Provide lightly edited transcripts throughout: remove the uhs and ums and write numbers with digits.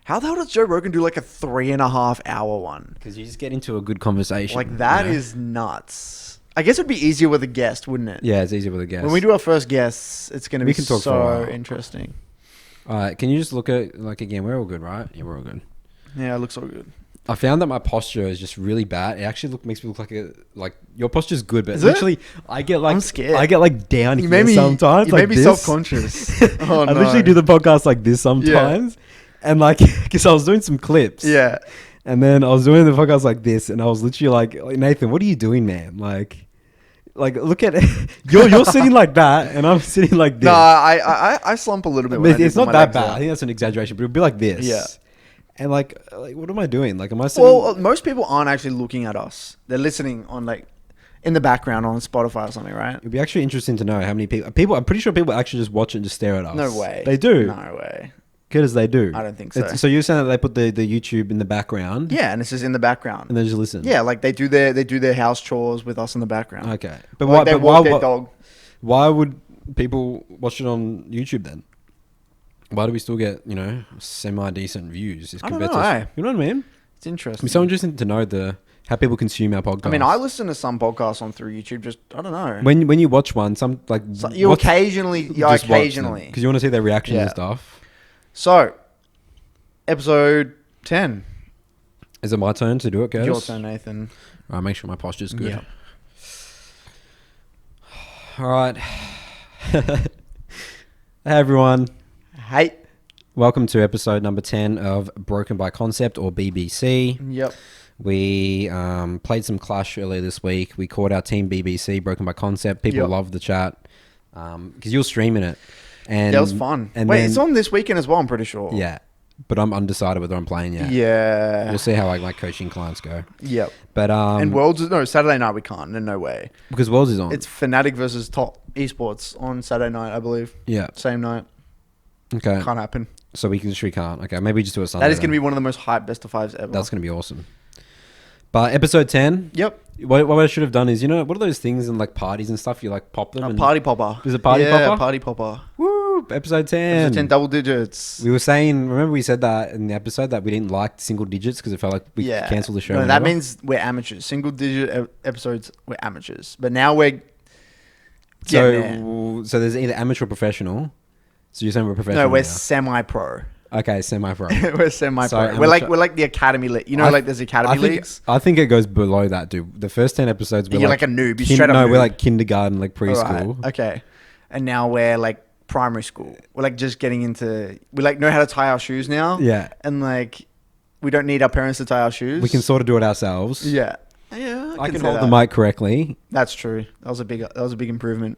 How the hell does Joe Rogan do like a 3.5 hour one? Because you just get into a good conversation. Like that is nuts. I guess it'd be easier with a guest, wouldn't it? Yeah, it's easier with a guest. When we do our first guests, it's going to be can talk for a so while. interesting. All right, can you just look at, like, again, we're all good, right? Yeah, we're all good. Yeah, it looks so good. I found that my posture is just really bad. It actually makes me look like your posture's good, but Is literally it? I get like I'm scared. I get like down You here sometimes. You like made me this. self-conscious. Oh, I literally do the podcast like this sometimes, and like because I was doing some clips, Yeah. and then I was doing the podcast like this, and I was literally like Nathan, what are you doing, man? Like look at you're sitting like that, and I'm sitting like this. No, I slump a little bit. When I it's do not my that legs bad. out. I think that's an exaggeration, but it'll be like this. Yeah. And like what am I doing? Like, am I sitting? Well, most people aren't actually looking at us. They're listening on like in the background on Spotify or something, right? It'd be actually interesting to know how many people. I'm pretty sure people actually just watch it and just stare at us. No way. They do. No way. Good as they do. I don't think so. So you're saying that they put the YouTube in the background? Yeah, and it's just in the background. And they just listen. Yeah, like they do their house chores with us in the background. Okay. But Like why? they But walk why? their dog. Why would people watch it on YouTube then? Why do we still get semi decent views? I don't know. You know what I mean? It's interesting. It'd be so interesting to know how people consume our podcast. I mean, I listen to some podcasts on through YouTube. Just I don't know. when you watch one, some like So you occasionally, because you want to see their reaction and Yeah. stuff. So, episode 10. Is it my turn to do it, guys? Your turn, Nathan. All right, make sure my posture's good. Yeah. All right. Hey, everyone. Hey. Welcome to episode number 10 of Broken by Concept, or BBC. Yep. We played some Clash earlier this week. We called our team BBC, Broken by Concept. People loved the chat because you were streaming it. And That was fun. And Wait, then, it's on this weekend as well, I'm pretty sure. Yeah. But I'm undecided whether I'm playing yet. Yeah. We'll see how my coaching clients go. Yep. But And Worlds, no, Saturday night we can't. No way. because Worlds is on. It's Fnatic versus Top Esports on Saturday night, I believe. Yeah. Same night. Okay. Can't happen. So we can't. Okay, maybe just do a Sunday. That is going to then. be one of the most hyped best of fives ever. That's going to be awesome. But episode 10. Yep. What I should have done is, what are those things in like parties and stuff? You like pop them. A and party popper. Is it party popper? Yeah, party popper. Woo! Episode 10. Episode 10 double digits. We were saying, remember we said that in the episode that we didn't like single digits because it felt like we cancelled the show. No, that whatever. means we're amateurs. Single digit episodes, we're amateurs. But now we're so there's either amateur or professional. So you're saying we're professional? No, we're now. semi-pro. Okay, semi-pro. We're semi-pro. So we're like the academy league. Like there's academy leagues. I think it goes below that, dude. The first 10 episodes, we're You're like a noob. You're straight up noob. we're like kindergarten, like preschool. Right. Okay. And now we're like primary school. We're like just getting into. We like know how to tie our shoes now. Yeah. And like, we don't need our parents to tie our shoes. We can sort of do it ourselves. Yeah. Yeah. I can say hold that. the mic correctly. That's true. That was a big improvement.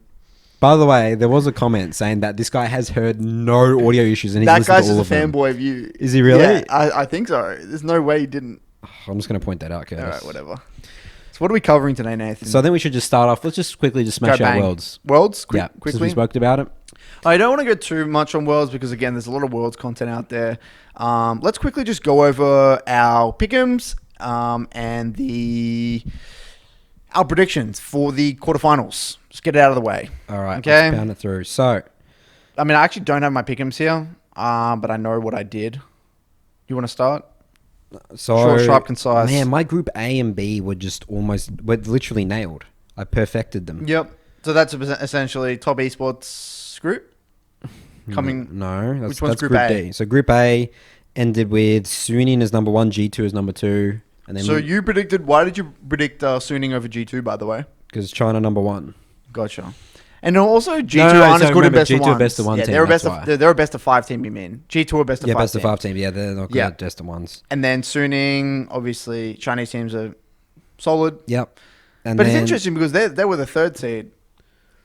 By the way, there was a comment saying that this guy has heard no audio issues and he's That listened guy's to all just of a them. fanboy of you. Is he really? Yeah, I think so. There's no way he didn't. I'm just going to point that out, Curtis. All right, whatever. So what are we covering today, Nathan? So I think we should just start off. Let's just quickly smash Go out bang. Worlds. Worlds? Yeah, since Quickly. we spoke about it. I don't want to go too much on Worlds because, again, there's a lot of Worlds content out there. Let's quickly just go over our Pickems and our predictions for the quarterfinals. Just get it out of the way. All right, Okay. let's pound it through. So, I mean, I actually don't have my Pickems here, but I know what I did. You want to start? Short, sharp, concise. Man, my group A and B were literally nailed. I perfected them. Yep. So that's essentially Top Esports group coming. No, Which one's that's Group A? D. So Group A ended with Suning as number 1, G2 as number 2, and then So you predicted. Why did you predict Suning over G2? By the way, because China number 1. gotcha. And also G2 No, aren't so as good at remember, best of G2 ones. are best of one yeah, team, they're a that's best why. of they're a best of 5 team. You mean G2 are best of 5 Yeah, best team. of 5 team. Yeah, they're not good at best of ones. And then Suning, obviously Chinese teams are solid. Yep. And But then, it's interesting because they were the 3rd seed.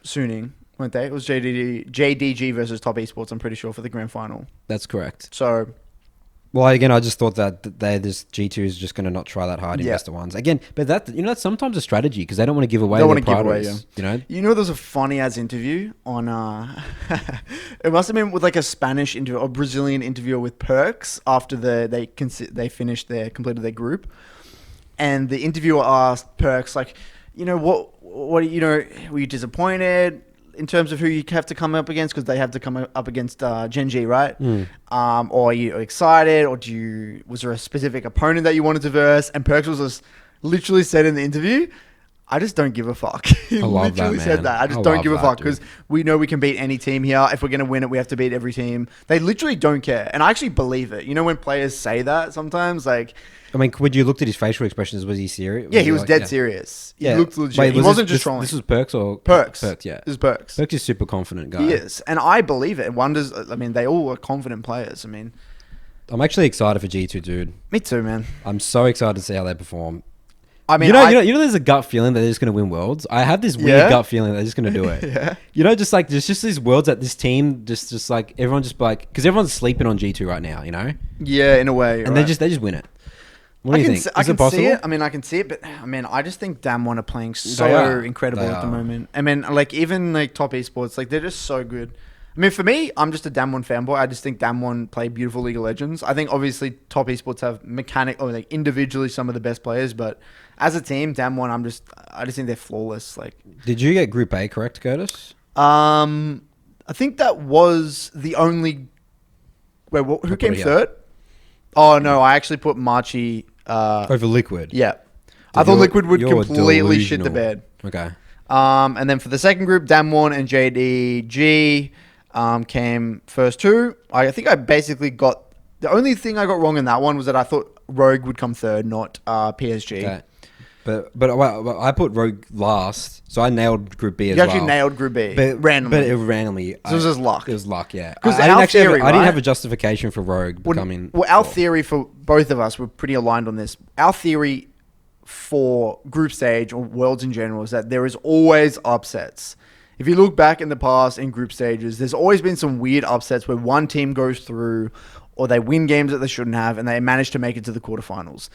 Suning, weren't they? It was JDG versus Top Esports. I'm pretty sure for the grand final. That's correct. So. Well, again, I just thought that G2 is just going to not try that hard in best of ones. Again, but that's sometimes a strategy because they don't want to give away their priorities. You know, there's a funny ass interview on it must have been with like a Spanish interview or Brazilian interviewer with Perks after they completed their group, and the interviewer asked Perks like, what were you disappointed? in terms of who you have to come up against? Because they have to come up against Gen G, right? Or are you excited? Or was there a specific opponent that you wanted to verse? And Perks was just literally said in the interview, I just don't give a fuck. He literally said that. I just don't give a fuck because we know we can beat any team here. If we're going to win it, we have to beat every team. They literally don't care. And I actually believe it. You know, when players say that sometimes, like... I mean, when you looked at his facial expressions, was he serious? Yeah, he was dead serious. He looked legit. Wait, he wasn't just trolling. This was Perks or... Perks. Perks, yeah. This is Perks. Perks is a super confident guy. He is. And I believe it. Wonders, I mean, they all are confident players. I mean... I'm actually excited for G2, dude. Me too, man. I'm so excited to see how they perform. I mean, you know, there's a gut feeling that they're just going to win worlds. I have this weird gut feeling that they're just going to do it. Yeah. You know, just like there's just these worlds that this team just like everyone just like because everyone's sleeping on G2 right now. You know. Yeah, in a way. And they just win it. What do you think? I Is can it possible? see it. I mean, I can see it, but I mean, I just think Damwon are playing so incredible at the moment. I mean, like even like top esports, like they're just so good. I mean, for me, I'm just a Damwon fanboy. I just think Damwon play beautiful League of Legends. I think obviously top esports have like individually some of the best players, but as a team, Damwon, I just think they're flawless. Like, did you get Group A correct, Curtis? I think that was the only. Wait, who came third? Oh no, I actually put Marchi over Liquid. Yeah, I thought Liquid would completely shit the bed. Okay. And then for the second group, Damwon and JDG came first two. I think I basically got the only thing I got wrong in that one was that I thought Rogue would come third, not PSG. Okay. But I put Rogue last, so I nailed Group B as well. You actually nailed Group B, randomly. But it randomly. So it was just luck. It was luck, yeah. Because I didn't have a justification for Rogue becoming... Well, our theory for both of us, we're pretty aligned on this. Our theory for group stage or worlds in general is that there is always upsets. If you look back in the past in group stages, there's always been some weird upsets where one team goes through or they win games that they shouldn't have and they manage to make it to the quarterfinals.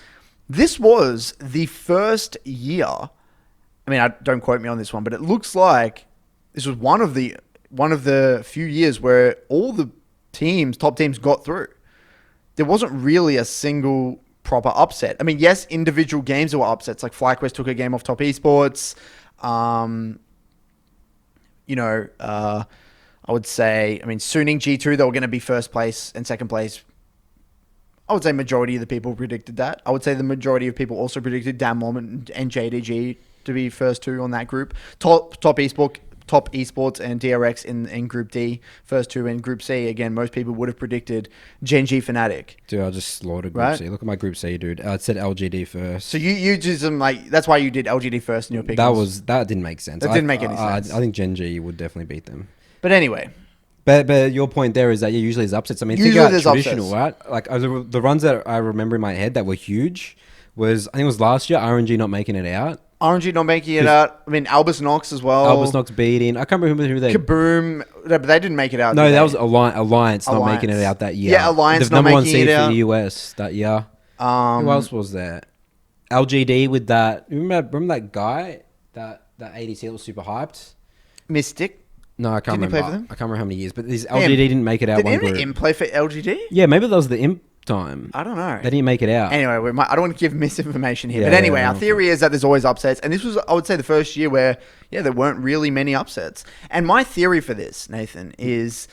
This was the first year. I mean, don't quote me on this one, but it looks like this was one of the few years where all the top teams got through. There wasn't really a single proper upset. I mean, yes, individual games were upsets. Like FlyQuest took a game off top esports. I would say, Suning G2, they were going to be first place and second place. I would say majority of the people predicted that. I would say the majority of people also predicted Damwon and JDG to be first two on that group. Top esports and DRX in Group D, first two in Group C. Again, most people would have predicted Gen G Fnatic. Dude, I just slaughtered Group C. Look at my Group C, dude. I said LGD first. So you did some that's why you did LGD first in your Pickems. That didn't make sense. That didn't make any sense. I think Gen G would definitely beat them. But anyway. But your point there is that usually there's upsets. I mean, think about traditional, right? Like the runs that I remember in my head that were huge was, I think it was last year, RNG not making it out. RNG not making it out. I mean, Albus Nox as well. Albus Nox beating. I can't remember who they... Kaboom. But they didn't make it out. No, that was Alliance not making it out that year. Yeah, Alliance the not making it out. number one seed for the US that year. Who else was there? LGD with that... Remember that guy? That ADC that was super hyped? Mystic. No, I can't remember. Play for them? I can't remember how many years, but this LGD didn't make it out. Did Imp play for LGD? Yeah, maybe that was the Imp time. I don't know. They didn't make it out. Anyway, I don't want to give misinformation here, but anyway, our theory is that there's always upsets, and this was, I would say, the first year where there weren't really many upsets. And my theory for this, Nathan, is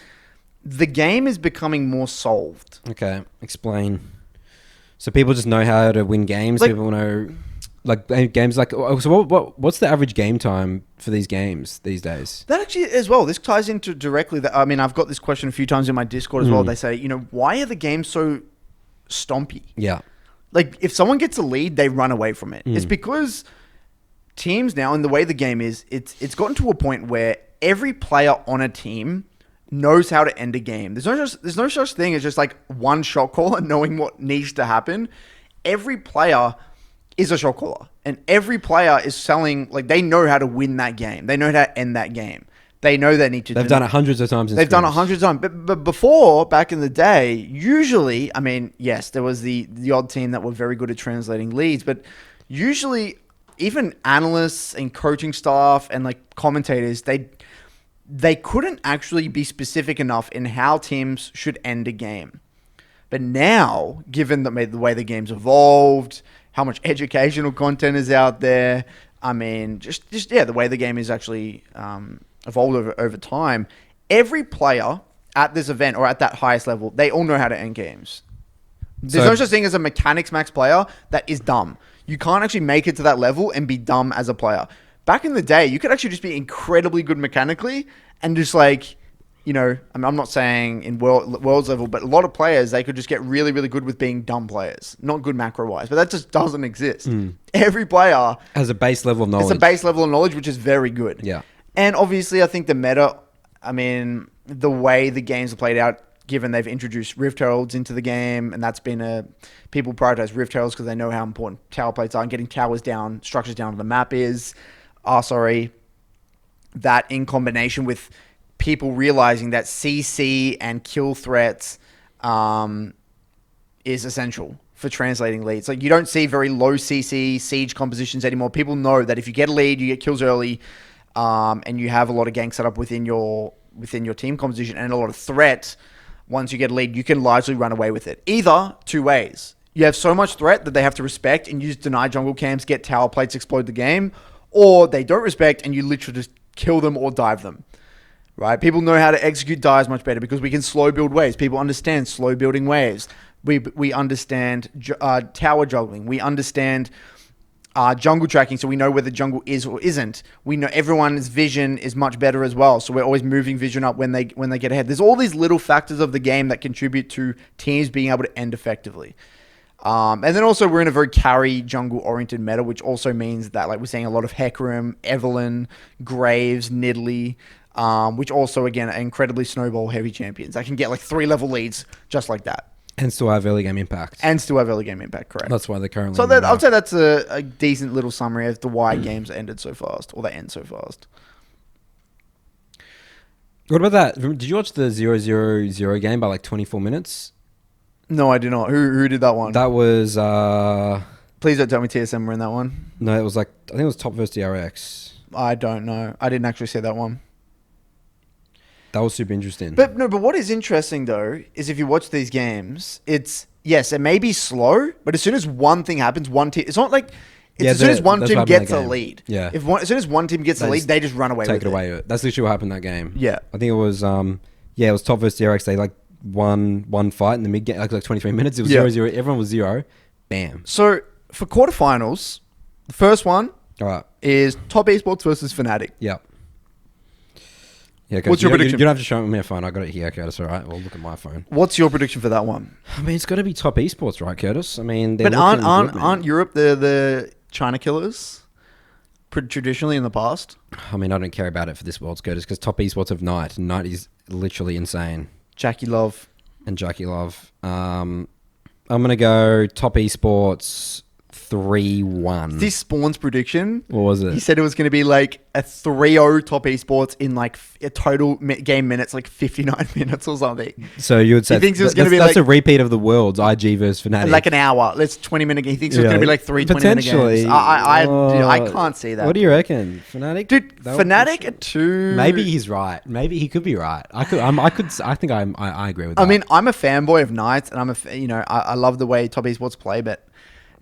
the game is becoming more solved. Okay, explain. So people just know how to win games. People know. Like games like so what's the average game time for these games these days? That actually as well, this ties into directly that. I mean, I've got this question a few times in my Discord as well. They say, why are the games so stompy? Yeah. Like if someone gets a lead, they run away from it. It's because teams now, and the way the game is, it's gotten to a point where every player on a team knows how to end a game. There's no such thing as just like one shot caller knowing what needs to happen. Every player is a shot caller, and every player is selling, like they know how to win that game. They know how to end that game. They know they need to. They've done it hundreds of times. They've done it hundreds of times. But before, back in the day, usually, I mean, yes, there was the odd team that were very good at translating leads, but usually even analysts and coaching staff and like commentators, they couldn't actually be specific enough in how teams should end a game. But now, given the way the game's evolved, how much educational content is out there, I mean, just the way the game is actually evolved over time. Every player at this event or at that highest level, they all know how to end games. There's no such thing as a mechanics max player that is dumb. You can't actually make it to that level and be dumb as a player. Back in the day, you could actually just be incredibly good mechanically and just like, you know, I mean, I'm not saying in world's level, but a lot of players, they could just get really, really good with being dumb players. Not good macro-wise, but that just doesn't exist. Every player has a base level of knowledge. It's a base level of knowledge, which is very good. Yeah. And obviously, I think the meta, I mean, the way the games are played out, given they've introduced Rift Heralds into the game, and that's been people prioritize Rift Heralds because they know how important tower plates are, and getting towers down, structures down to the map is. That in combination with people realizing that CC and kill threats is essential for translating leads. Like, you don't see very low CC siege compositions anymore. People know that if you get a lead, you get kills early, and you have a lot of gank set up within your team composition and a lot of threat. Once you get a lead, you can largely run away with it. Either two ways. You have so much threat that they have to respect and you just deny jungle camps, get tower plates, explode the game, or they don't respect and you literally just kill them or dive them. Right? People know how to execute dives much better because we can slow build waves. People understand slow building waves. We understand tower juggling. We understand jungle tracking, so we know where the jungle is or isn't. We know everyone's vision is much better as well, so we're always moving vision up when they get ahead. There's all these little factors of the game that contribute to teams being able to end effectively. And then also we're in a very carry jungle oriented meta, which also means that like we're seeing a lot of Hecarim, Evelynn, Graves, Nidalee, which also again are incredibly snowball heavy champions. I can get like 3 level leads just like that. And still have early game impact. Correct. That's why they're currently... So I'd say that's a decent little summary as to why games ended so fast, or they end so fast. What about that? Did you watch the 0-0-0 game by like 24 minutes? No, I did not. Who did that one? That was... Please don't tell me TSM were in that one. No, it was like... I think it was Top vs DRX. I don't know. I didn't actually see that one. That was super interesting. But what is interesting though is if you watch these games, it's yes, it may be slow, but as soon as one thing happens, one team. It's not like as soon as one team gets a lead. Yeah. As soon as one team gets a lead, they just run away. Take it away. That's literally what happened in that game. Yeah. I think it was. It was Top vs DRX. They like won fight in the mid game, like 23 minutes. It was 0-0. Everyone was 0. Bam. So for quarterfinals, the first one is Top Esports versus Fnatic. Yep. Yeah, what's your prediction? You don't have to show me my phone. I got it here, Curtis. All right. Well, look at my phone. What's your prediction for that one? I mean, it's got to be Top Esports, right, Curtis? I mean, but aren't Europe the China killers? Traditionally in the past. I mean, I don't care about it for this Worlds, Curtis, because Top Esports have Knight. Knight is literally insane. Jackie Love. I'm gonna go Top Esports 3-1. This Spawn's prediction. What was it? He said it was going to be like a 3-0 Top Esports in like a total game minutes, like 59 minutes or something. So you would say he thinks it was going to be that's like a repeat of the Worlds, IG versus Fnatic. Like an hour. Let's 20 minute. He thinks it was going to be like 3 20-minute games. I can't see that. What do you reckon, Fnatic? Dude, Fnatic at 2. Maybe he's right. Maybe he could be right. I think I agree with that. I mean, I'm a fanboy of Knights, and I love the way Top Esports play, but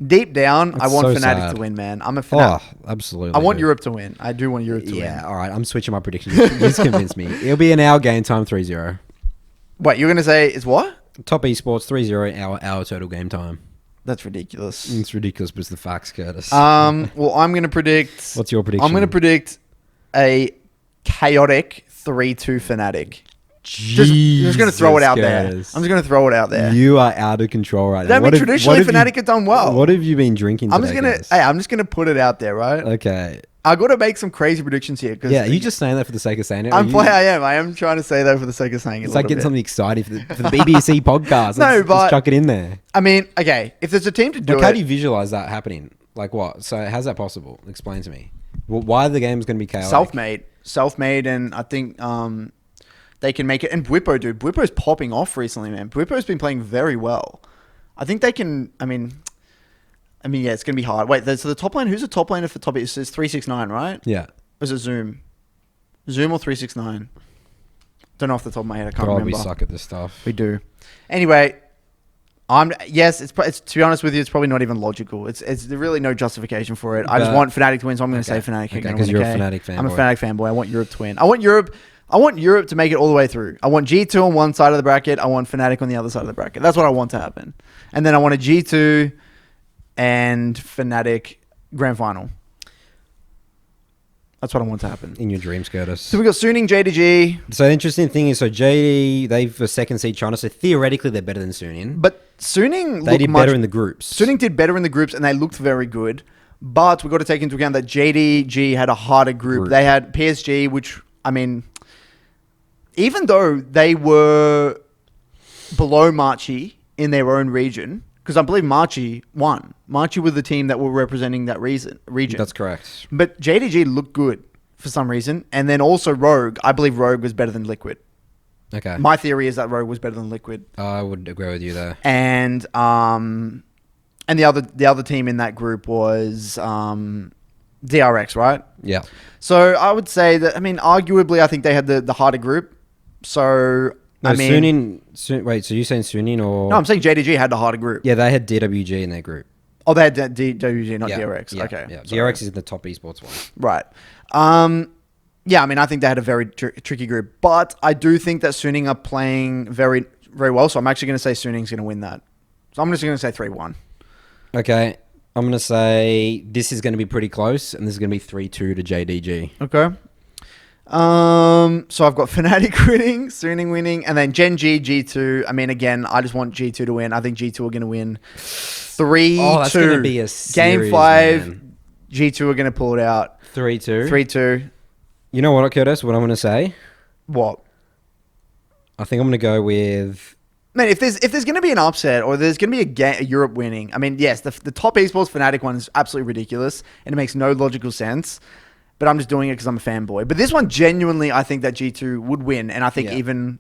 deep down, I want Fnatic to win, man. I'm a Fnatic. Oh, absolutely. I want Europe to win. I do want Europe to win. Yeah, all right. I'm switching my prediction. He's convinced me. It'll be an hour game time, 3-0. Wait, you're going to say it's what? Top Esports, 3-0, hour total game time. That's ridiculous. It's ridiculous, but it's the facts, Curtis. Well, I'm going to predict... What's your prediction? I'm going to predict a chaotic 3-2 Fnatic. Just going to throw it out there. I'm just going to throw it out there. You are out of control right now. I mean, traditionally, Fnatic have done well. What have you been drinking today, I'm just going to put it out there, right? Okay. I got to make some crazy predictions here. Yeah, you just saying that for the sake of saying it? I am trying to say that for the sake of saying it. It's like getting something exciting for the BBC podcast. Let's chuck it in there. I mean, okay, if there's a team to do it... How do you visualize that happening? Like what? So how's that possible? Explain to me. Why are the games going to be chaotic? Self-made, and I think... they can make it. And Bwipo, dude. Bwipo's popping off recently, man. Bwipo's been playing very well. I think they can... I mean, yeah, it's going to be hard. Wait, so the top lane... Who's the top laner for top... It's 369, right? Yeah. Or is it Zoom? Zoom or 369? Don't know off the top of my head. I can't remember. We suck at this stuff. We do. Anyway, Yes, it's to be honest with you, it's probably not even logical. It's there's really no justification for it. I just want Fnatic to win, so I'm going to say Fnatic. Okay, because you're a Fnatic fan. I'm a Fnatic fanboy. I want Europe to win. I want Europe to make it all the way through. I want G2 on one side of the bracket. I want Fnatic on the other side of the bracket. That's what I want to happen. And then I want a G2 and Fnatic grand final. That's what I want to happen. In your dreams, Curtis. So we got Suning, JDG. So the interesting thing is, JD, they've a second seed China, so theoretically they're better than Suning. But Suning they did better in the groups. Suning did better in the groups, and they looked very good. But we've got to take into account that JDG had a harder group. They had PSG, which, I mean, even though they were below Marchi in their own region, because I believe Marchi won. Marchi were the team that were representing that region. That's correct. But JDG looked good for some reason. And then also Rogue. I believe Rogue was better than Liquid. Okay. My theory is that Rogue was better than Liquid. I would agree with you there. And the other team in that group was DRX, right? Yeah. So I would say that, I mean, arguably, I think they had the harder group. So... No, wait, so you're saying Suning or... No, I'm saying JDG had the harder group. Yeah, they had DWG in their group. Oh, they had DWG, not DRX. Yeah, okay. Yeah. DRX is in the top esports one. Right. Yeah, I mean, I think they had a very tricky group. But I do think that Suning are playing very, very well. So I'm actually going to say Suning's going to win that. So I'm just going to say 3-1. Okay. I'm going to say this is going to be pretty close. And this is going to be 3-2 to JDG. Okay. So I've got Fnatic winning, Suning winning, and then Gen G, G2. I mean, again, I just want G2 to win. I think G2 are going to win 3-2. Oh, that's going to be a series, Game 5, man. G2 are going to pull it out. 3-2. 3-2. You know what, Curtis? What I'm going to say? What? I think I'm going to go with... Man, if there's going to be an upset or there's going to be a Europe winning, I mean, yes, the top esports Fnatic one is absolutely ridiculous and it makes no logical sense. But I'm just doing it because I'm a fanboy. But this one, genuinely, I think that G2 would win. And I think even,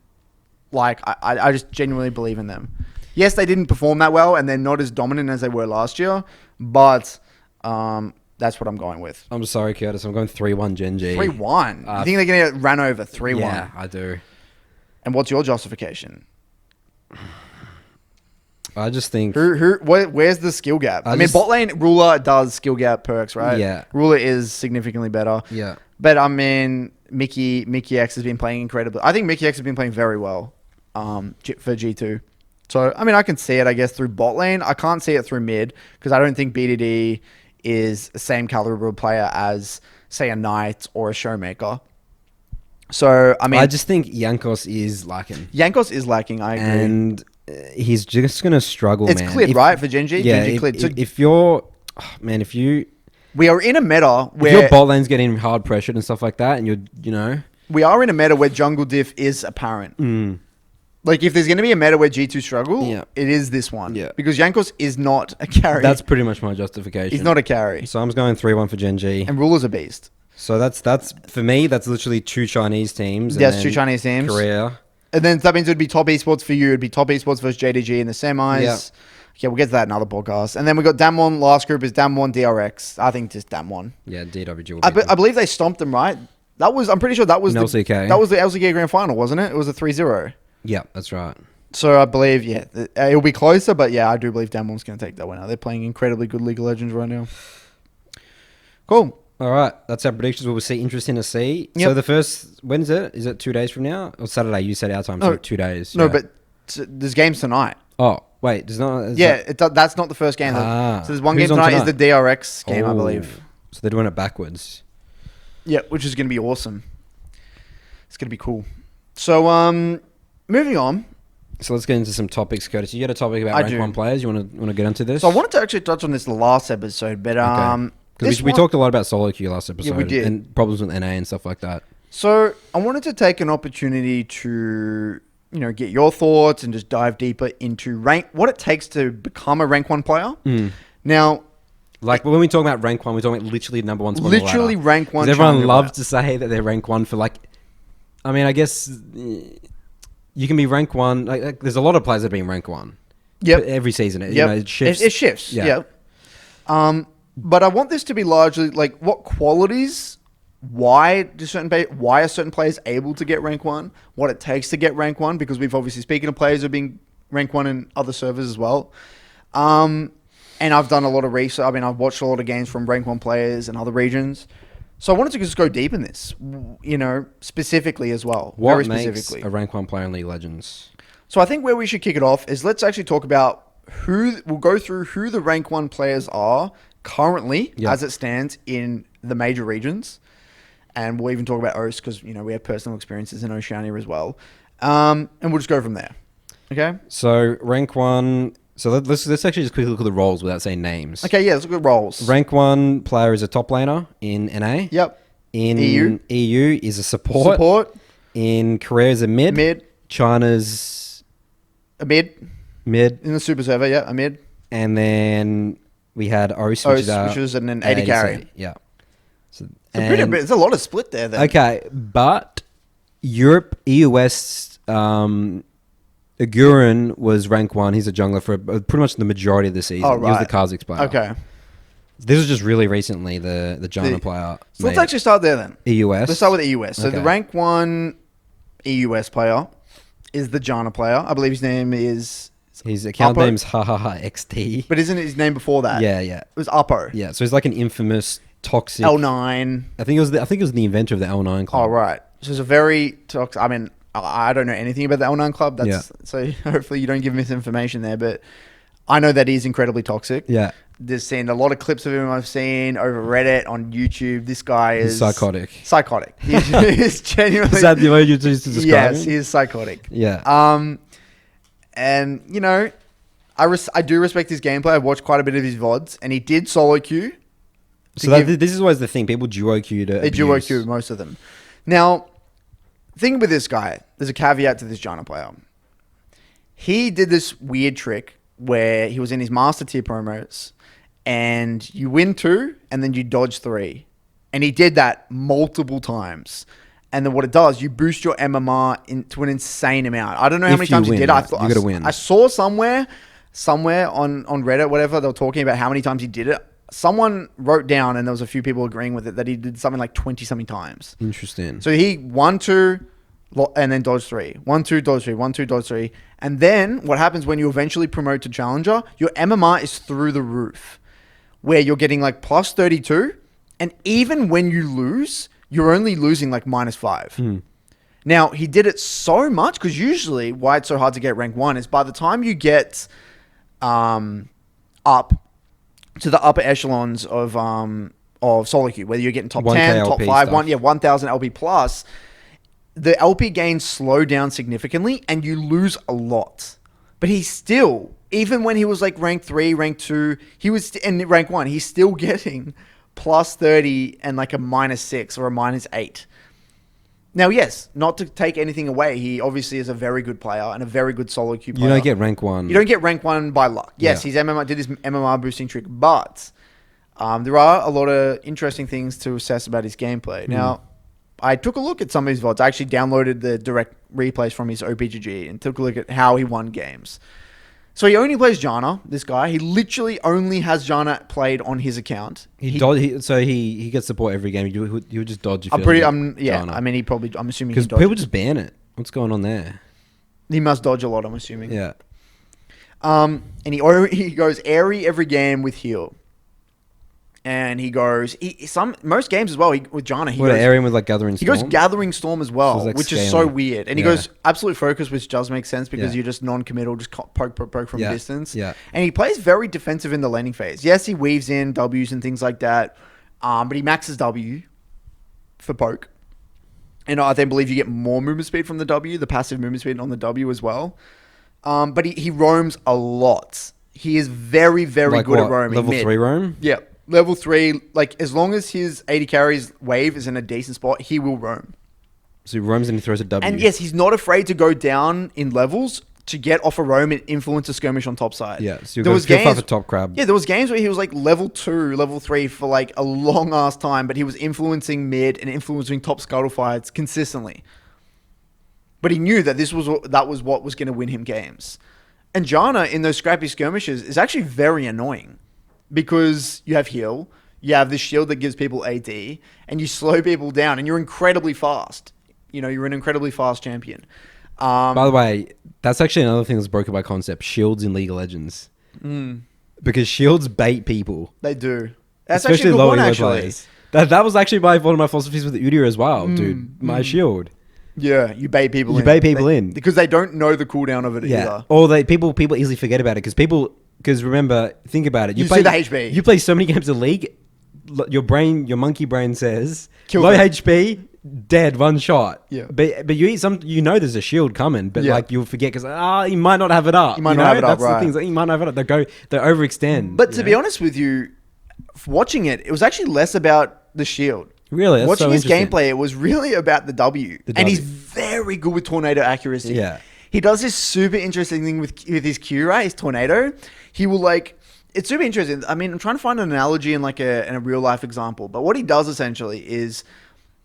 like, I just genuinely believe in them. Yes, they didn't perform that well, and they're not as dominant as they were last year. But that's what I'm going with. I'm sorry, Curtis. I'm going 3-1 Gen G. 3-1? You think they're going to get ran over 3-1? Yeah, I do. And what's your justification? I just think... Where's the skill gap? I mean, bot lane, Ruler does skill gap perks, right? Yeah. Ruler is significantly better. Yeah. But, I mean, Mickey X has been playing incredibly. I think Mickey X has been playing very well for G2. So, I mean, I can see it, I guess, through bot lane. I can't see it through mid because I don't think BDD is the same caliber of player as, say, a Knight or a Showmaker. So, I mean... I just think Jankos is lacking. Jankos is lacking, I agree. And... he's just going to struggle, man. It's cleared, right, for Gen G? Yeah, Gen G cleared. If you're... Oh, man, if you... We are in a meta where... If your bot lane's getting hard pressured and stuff like that, and you're, you know... We are in a meta where jungle diff is apparent. Like, if there's going to be a meta where G2 struggle, it is this one. Yeah. Because Jankos is not a carry. That's pretty much my justification. He's not a carry. So I'm going 3-1 for Gen G. And Ruler's a beast. So that's for me, that's literally 2 Chinese teams. Yes, 2 Chinese teams. Korea. And then that means it would be top esports for you. It would be top esports versus JDG in the semis. Yeah. Okay, we'll get to that in another podcast. And then we got Damwon. Last group is Damwon, DRX. I think just Damwon. Yeah, DWG. I believe they stomped them, right? I'm pretty sure that was LCK. That was the LCK grand final, wasn't it? It was a 3-0. Yeah, that's right. So I believe, it'll be closer, but yeah, I do believe Damwon's going to take that one out. They're playing incredibly good League of Legends right now. Cool. All right, that's our predictions. We'll see. Interesting to see. Yep. So the first, when is it? Is it 2 days from now or Saturday? You said our time, so 2 days. No, but there's games tonight. Oh, wait, there's not. That's not the first game. So there's one game tonight. Is the DRX game, I believe. So they're doing it backwards. Yeah, which is going to be awesome. It's going to be cool. So, moving on. So let's get into some topics, Curtis. You got a topic about rank 1 players. You want to get into this? So I wanted to actually touch on this last episode, but because we talked a lot about SoloQ last episode. Yeah, we did. And problems with NA and stuff like that. So I wanted to take an opportunity to, get your thoughts and just dive deeper into what it takes to become a rank 1 player. Now, like when we talk about rank 1, we're talking about literally number 1 spot. Literally rank 1. Everyone loves to say that they're rank 1 for I mean, I guess you can be rank 1. Like there's a lot of players that have been rank 1. Yep. Every season, it shifts. It shifts. Yeah. But I want this to be largely what qualities, why are certain players able to get rank 1, what it takes to get rank 1, because we've obviously, speaking of players who've been rank 1 in other servers as well. And I've done a lot of research. I mean, I've watched a lot of games from rank 1 players and other regions. So I wanted to just go deep in this, specifically as well. What very makes specifically. a rank 1 player in League of Legends? So I think where we should kick it off is let's actually talk about we'll go through who the rank 1 players are currently as it stands in the major regions. And we'll even talk about OS because, we have personal experiences in Oceania as well. And we'll just go from there. Okay? So rank 1... So let's actually just quickly look at the roles without saying names. Okay, yeah, let's look at roles. Rank 1 player is a top laner in NA. Yep. In EU is a support. In Korea is a mid. Mid. China's... A mid. Mid. In the super server, yeah, a mid. And then we had OS, which was an 80 carry. Yeah. So, there's a lot of split there then. Okay, but Europe, EU West... Agurin was rank 1. He's a jungler for pretty much the majority of the season. Oh, right. He was the Kha'zix player. Okay. This was just really recently the Janna player. So let's actually start there then. EUS. Let's start with EUS. So the rank 1 EUS player is the Janna player. I believe his name is... His account name's XT. But isn't his name before that? Yeah. It was Uppo. Yeah, so he's like an infamous toxic... L9. I think it was the inventor of the L9 club. Oh, right. So it's a very toxic... I mean... I don't know anything about the L9 club. So hopefully you don't give misinformation there, but I know that he's incredibly toxic. Yeah. There's seen a lot of clips of him I've seen over Reddit, on YouTube. This guy is... psychotic. He's genuinely... Is that the way you used to describe yes, him? he is psychotic. Yeah. And, I do respect his gameplay. I've watched quite a bit of his VODs, and he did solo queue. So this is always the thing. People duo queue to They duo queue, most of them. Now... thing with this guy, there's a caveat to this Janna player. He did this weird trick where he was in his master tier promos and you win 2 and then you dodge 3. And he did that multiple times. And then what it does, you boost your MMR to an insane amount. I don't know how many times he did. Right? You got to win. I saw somewhere on Reddit, whatever, they were talking about how many times he did it. Someone wrote down, and there was a few people agreeing with it, that he did something like 20-something times. Interesting. So he 1-2 and then dodge 3. 1-2, dodge 3. 1-2, dodge 3. And then what happens when you eventually promote to Challenger, your MMR is through the roof, where you're getting like plus 32. And even when you lose, you're only losing like -5. Now, he did it so much, because usually why it's so hard to get rank 1 is by the time you get up to the upper echelons of SoloQ, whether you're getting top 10, top 5, 1,000 LP plus, the LP gains slow down significantly and you lose a lot. But he still, even when he was like rank 3, rank 2, he was in rank 1, he's still getting plus 30 and like a -6 or a -8. Now, yes, not to take anything away, he obviously is a very good player and a very good solo queue player. You don't get rank 1. You don't get rank 1 by luck. Yes, his MMR did his MMR boosting trick, but there are a lot of interesting things to assess about his gameplay. Now, I took a look at some of his VODs. I actually downloaded the direct replays from his OPGG and took a look at how he won games. So he only plays Janna, this guy. He literally only has Janna played on his account. He gets support every game. You would just dodge. Janna. I mean, I'm assuming because people just ban it. What's going on there? He must dodge a lot. I'm assuming. Yeah. And he goes airy every game with heal. And he goes most games as well. With Janna, he goes airing with like Gathering Storm. He goes Gathering Storm as well, so like which is so weird. And he goes Absolute Focus, which does make sense because you're just non-committal, just poke from distance. Yeah. And he plays very defensive in the laning phase. Yes, he weaves in Ws and things like that, but he maxes W for poke. And I then believe you get more movement speed from the W, the passive movement speed on the W as well. But he roams a lot. He is very, very good at roaming. Level 3 roam? Yeah. Level 3, like, as long as his 80 carries wave is in a decent spot, he will roam. So he roams and he throws a W. And yes, he's not afraid to go down in levels to get off a roam and influence a skirmish on top side. Yeah, so you're going to top crab. Yeah, there was games where he was like level 2, level 3 for like a long ass time, but he was influencing mid and influencing top scuttle fights consistently. But he knew that that was what was going to win him games. And Janna in those scrappy skirmishes is actually very annoying. Because you have heal, you have this shield that gives people AD, and you slow people down, and you're incredibly fast. You're an incredibly fast champion. By the way, that's actually another thing that's broken by concept. Shields in League of Legends. Because shields bait people. They do. That's especially actually a good low one, elo actually. players. That was actually one of my philosophies with Udyr as well, dude. My shield. Yeah, you bait people in. You bait people in. Because they don't know the cooldown of it either. Or people easily forget about it because remember, think about it. You see the HB. You play so many games of League, your monkey brain says, Kill low them. HP, dead, one shot. Yeah. But you eat there's a shield coming, but like you'll forget because he might not have it up. You might not have it up, That's right. the things, he might not have it up. They overextend. But to be honest with you, watching it was actually less about the shield. Really? That's Watching so his interesting. gameplay, it was really about the W. And he's W. very good with tornado accuracy. Yeah. He does this super interesting thing with his Q, right? His tornado. He will it's super interesting. I mean, I'm trying to find an analogy in in a real life example. But what he does essentially is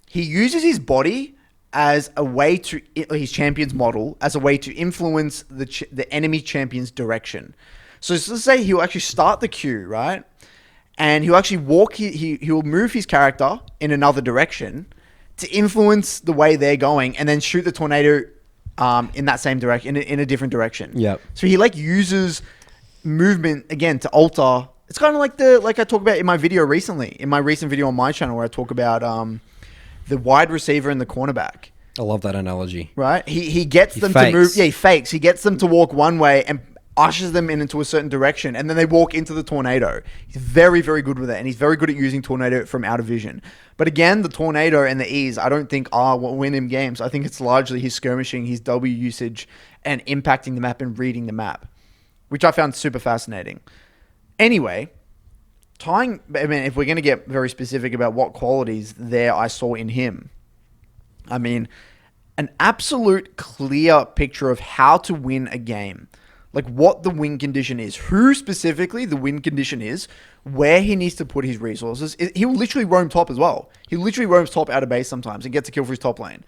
he uses his body as a way to, his champion's model, as a way to influence the enemy champion's direction. So let's say he'll actually start the Q, right? And he'll actually he'll move his character in another direction to influence the way they're going and then shoot the tornado in that same direction, in a different direction. Yep. So he uses movement again to alter. It's kind of like I talk about in my video recently, in my recent video on my channel where I talk about the wide receiver and the cornerback. I love that analogy. Right? He gets them fakes. to move. Yeah, he fakes. He gets them to walk one way and ushers them into a certain direction, and then they walk into the tornado. He's very, very good with it, and he's very good at using tornado from out of vision. But again, the tornado and the E's, I don't think are what win him games. I think it's largely his skirmishing, his W usage, and impacting the map and reading the map, which I found super fascinating. Anyway, if we're going to get very specific about what qualities there I saw in him, I mean, an absolute clear picture of how to win a game. Like what the win condition is, who specifically the win condition is, where he needs to put his resources. He'll literally roam top as well. He literally roams top out of base sometimes and gets a kill for his top lane.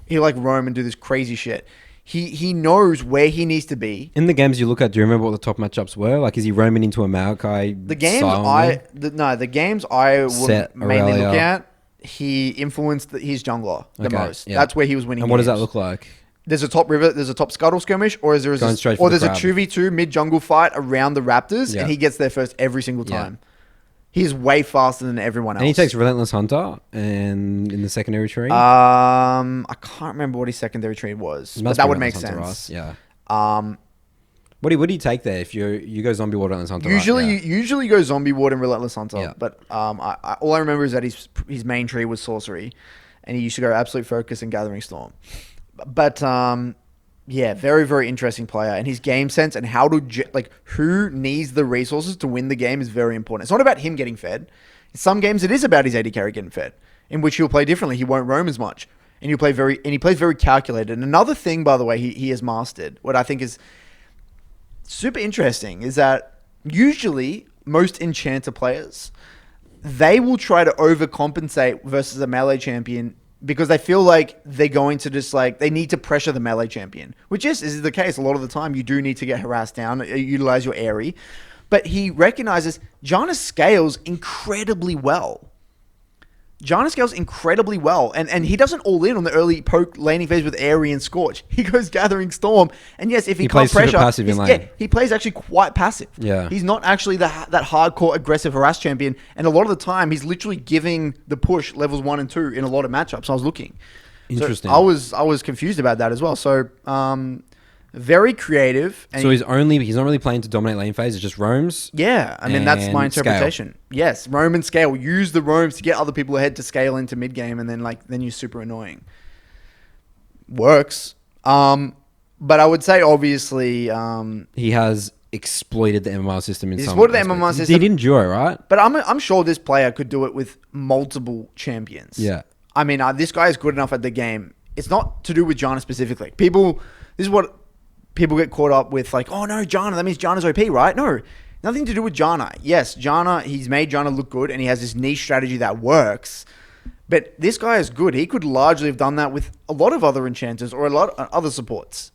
He'll roam and do this crazy shit. He knows where he needs to be. In the games you look at, do you remember what the top matchups were? Like, is he roaming into a Maokai? The games I would mainly look at, he influenced his jungler the most. Yeah. That's where he was winning. And what games. does that look like? There's a top river, there's a top scuttle skirmish, or there's a 2v2 mid jungle fight around the Raptors, and he gets there first every single time. He's way faster than everyone else. And he takes Relentless Hunter and in the secondary tree. I can't remember what his secondary tree was, but that would make sense. Right? Yeah. What do you take there if you go Zombie Ward, Relentless Hunter? Usually go Zombie Ward and Relentless Hunter. Yeah. But all I remember is that his main tree was Sorcery, and he used to go Absolute Focus and Gathering Storm. But very, very interesting player, and his game sense and how to who needs the resources to win the game is very important. It's not about him getting fed. In some games, it is about his AD carry getting fed, in which he'll play differently. He won't roam as much, and he plays very calculated. And another thing, by the way, he has mastered, what I think is super interesting, is that usually most enchanter players, they will try to overcompensate versus a melee champion because they feel like they're going to just they need to pressure the melee champion, which is the case. A lot of the time you do need to get harassed down, utilize your airy, but he recognizes Janna scales incredibly well. And he doesn't all in on the early poke laning phase with Airy and Scorch. He goes Gathering Storm, and yes, if he can't pressure, passive in lane. He plays actually quite passive. Yeah, he's not actually that hardcore aggressive harass champion, and a lot of the time he's literally giving the push levels 1 and 2 in a lot of matchups. I was looking. Interesting. So I was confused about that as well. So very creative. And so he's not really playing to dominate lane phase. It's just roams. Yeah, I mean that's my interpretation. Scale. Yes, roam and scale. Use the roams to get other people ahead to scale into mid game, and then you're super annoying. Works. But I would say obviously he has exploited the MMR system in some. He's exploited the MMR system. He didn't duo, right? But I'm sure this player could do it with multiple champions. Yeah. I mean, this guy is good enough at the game. It's not to do with Janna specifically. This is what people get caught up with, oh no, Janna, that means Janna's OP, right? No, nothing to do with Janna. Yes, he's made Janna look good, and he has this niche strategy that works. But this guy is good. He could largely have done that with a lot of other enchanters or a lot of other supports.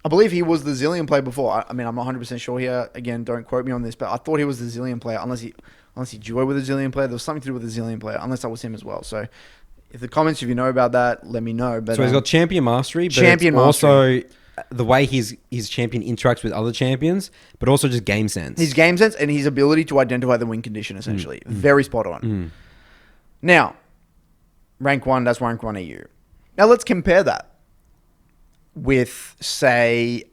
I believe he was the Zillion player before. I mean, I'm not 100% sure here. Again, don't quote me on this, but I thought he was the Zillion player, unless he duoed with a Zillion player. There was something to do with the Zillion player, unless that was him as well. So If the comments, if you know about that, let me know. But so he's got champion mastery, but champion also the way his champion interacts with other champions, but also just game sense. His game sense and his ability to identify the win condition, essentially. Very spot on. Now, rank 1, that's rank 1 EU. Now, let's compare that with, say...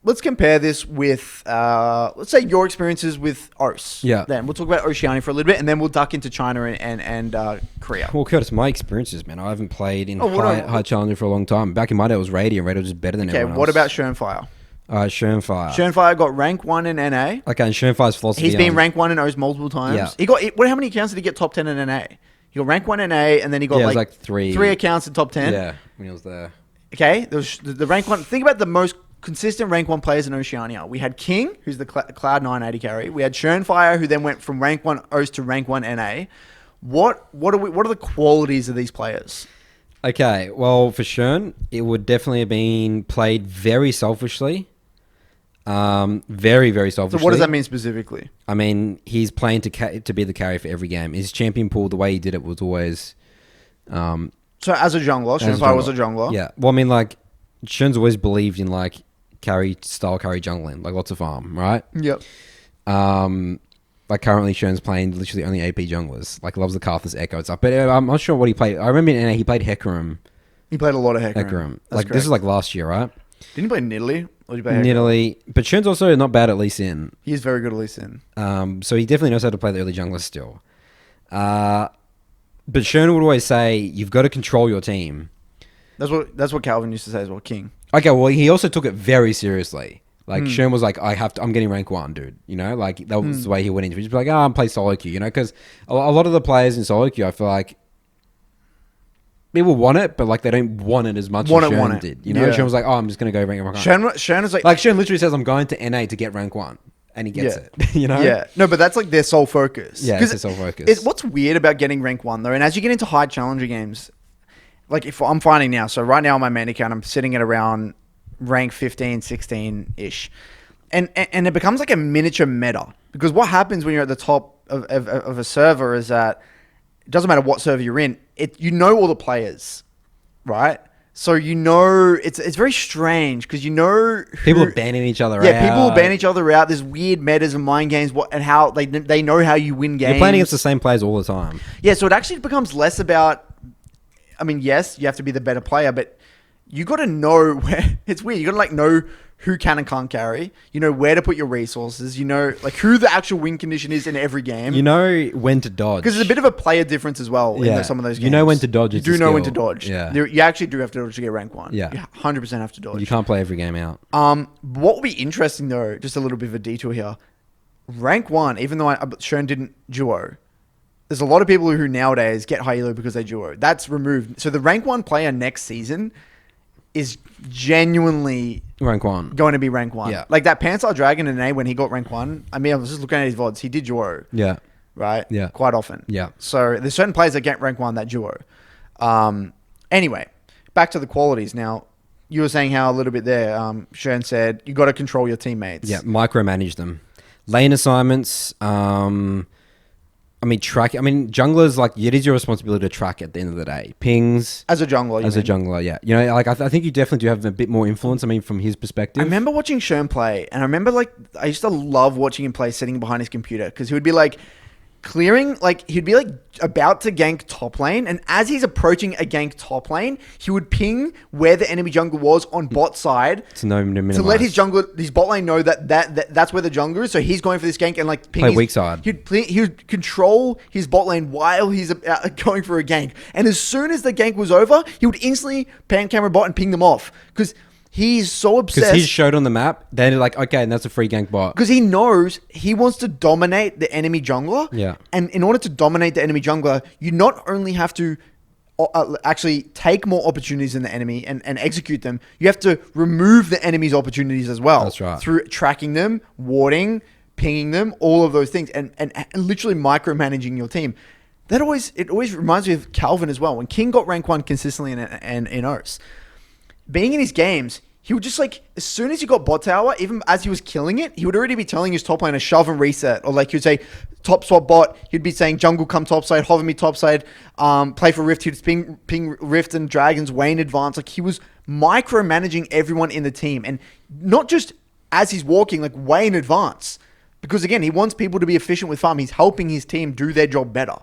let's compare this with, let's say, your experiences with OS. Yeah. Then we'll talk about Oceanic for a little bit, and then we'll duck into China and Korea. Well, Curtis, my experiences, man. I haven't played in high challenger for a long time. Back in my day, it was Radio, and Radio was just better than everyone else. Okay, what about Shernfire? Shernfire. Shernfire got rank 1 in NA. Okay, and Shernfire's philosophy. He's been rank 1 in OS multiple times. Yeah. He got, how many accounts did he get top 10 in NA? He got rank 1 in NA, and then he got like three accounts in top 10. Yeah, when he was there. Okay, the rank 1. Think about the most consistent rank 1 players in Oceania. We had King, who's the Cloud 9 AD carry. We had Shernfire, who then went from rank 1 OS to rank 1 NA. What are the qualities of these players? Okay, well, for Shern, it would definitely have been played very selfishly. Very, very selfishly. So what does that mean specifically? I mean, he's playing to be the carry for every game. His champion pool, the way he did it was always... so as a jungler, Shernfire was a jungler. Yeah. Well, I mean, like, Shern's always believed in, like, carry jungling, like lots of farm, right? Yep. Like currently Shern's playing literally only AP junglers. Like loves the Karthus Echo and stuff. But I'm not sure what he played. I remember in NA he played Hecarim. He played a lot of Hecarim. Like correct. This is like last year, right? Didn't he play Nidalee? Or did he play Hecarim? Nidalee. But Shern's also not bad at Lee Sin. He is very good at Lee Sin. So he definitely knows how to play the early junglers still. But Shern would always say, you've got to control your team. That's what Calvin used to say as well, King. Okay, well, he also took it very seriously. Like, Shern was like, I'm getting rank 1, dude. You know, like, that was the way he went into it. He'd be like, I'm playing SoloQ, you know? Because a lot of the players in SoloQ, I feel like, people want it, but, like, they don't want it as much as Shern did. You know? Yeah. Shern was like, I'm just going to go rank 1. Shern is like... Like, Shern literally says, I'm going to NA to get rank 1. And he gets it, you know? Yeah. No, but that's, like, their sole focus. Yeah, it's their sole focus. What's weird about getting rank 1, though, and as you get into high challenger games, like, if I'm finding now, so right now on my main account, I'm sitting at around rank 15, 16-ish. And it becomes like a miniature meta. Because what happens when you're at the top of a server is that it doesn't matter what server you're in, you know all the players, right? So you know, it's very strange because you know... People are banning each other out. Yeah, people will ban each other out. There's weird metas and mind games and how they know how you win games. You're playing against the same players all the time. Yeah, so it actually becomes less about... I mean, yes, you have to be the better player, but you got to know where... It's weird. You got to like know who can and can't carry. You know where to put your resources. You know like who the actual win condition is in every game. You know when to dodge. Because there's a bit of a player difference as well in some of those games. You know when to dodge. You do know when to dodge. Yeah. You actually do have to dodge to get rank 1. Yeah. You 100% have to dodge. You can't play every game out. What will be interesting though, just a little bit of a detour here. Rank 1, even though Shern didn't duo, there's a lot of people who nowadays get high elo because they duo. That's removed. So the rank 1 player next season is genuinely rank 1 going to be rank 1. Yeah. Like that Pansar Dragon in A when he got rank 1. I mean, I was just looking at his VODs. He did duo. Yeah. Right? Yeah. Quite often. Yeah. So there's certain players that get rank 1 that duo. Anyway, back to the qualities. Now, you were saying how a little bit there, Shern said, you got to control your teammates. Yeah. Micromanage them. Lane assignments, junglers, like, it is your responsibility to track at the end of the day. Pings. As a jungler, a jungler, yeah. You know, like, I think you definitely do have a bit more influence, from his perspective. I remember watching Shern play, and I remember, like, I used to love watching him play sitting behind his computer, because he would be, like, clearing, like, he'd be, like, about to gank top lane, and as he's approaching a gank top lane, he would ping where the enemy jungler was on bot side to let his bot lane know that's where the jungler is, so he's going for this gank and, like, ping play weak side. He would control his bot lane while he's going for a gank, and as soon as the gank was over, he would instantly pan camera bot and ping them off, because he's so obsessed. Because he's showed on the map, they're like, okay, and that's a free gank bot. Because he knows he wants to dominate the enemy jungler. Yeah. And in order to dominate the enemy jungler, you not only have to actually take more opportunities in the enemy and execute them, you have to remove the enemy's opportunities as well. That's right. Through tracking them, warding, pinging them, all of those things, and literally micromanaging your team. It always reminds me of Calvin as well. When King got rank 1 consistently in OS, being in his games, he would just like, as soon as he got bot tower, even as he was killing it, he would already be telling his top laner, shove and reset. Or like, he'd say, top swap bot. He'd be saying, jungle come topside, hover me topside, play for Rift. He'd ping Rift and Dragons way in advance. Like, he was micromanaging everyone in the team. And not just as he's walking, like way in advance. Because again, he wants people to be efficient with farm. He's helping his team do their job better.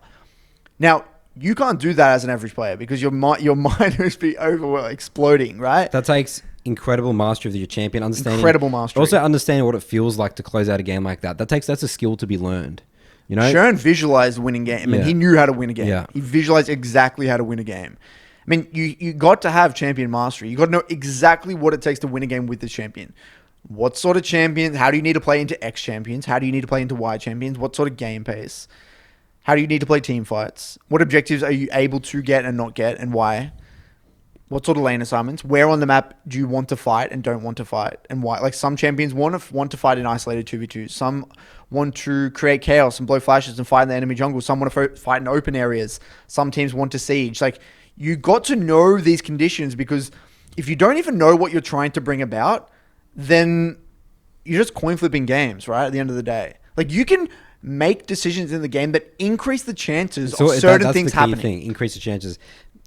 Now, you can't do that as an average player because your miners be exploding, right? That takes incredible mastery of your champion. Incredible mastery. Also understanding what it feels like to close out a game like that. That's a skill to be learned. You know, Shern visualized winning game, and he knew how to win a game. Yeah. He visualized exactly how to win a game. I mean, you got to have champion mastery. You got to know exactly what it takes to win a game with this champion. What sort of champions? How do you need to play into X champions? How do you need to play into Y champions? What sort of game pace? How do you need to play team fights? What objectives are you able to get and not get, and why? What sort of lane assignments? Where on the map do you want to fight and don't want to fight, and why? Like, some champions want to fight in isolated 2v2. Some want to create chaos and blow flashes and fight in the enemy jungle. Some want to fight in open areas. Some teams want to siege. Like, you got to know these conditions, because if you don't even know what you're trying to bring about, then you're just coin flipping games, right? At the end of the day, like, you can make decisions in the game that increase the chances of certain things happening. Thing, increase the chances.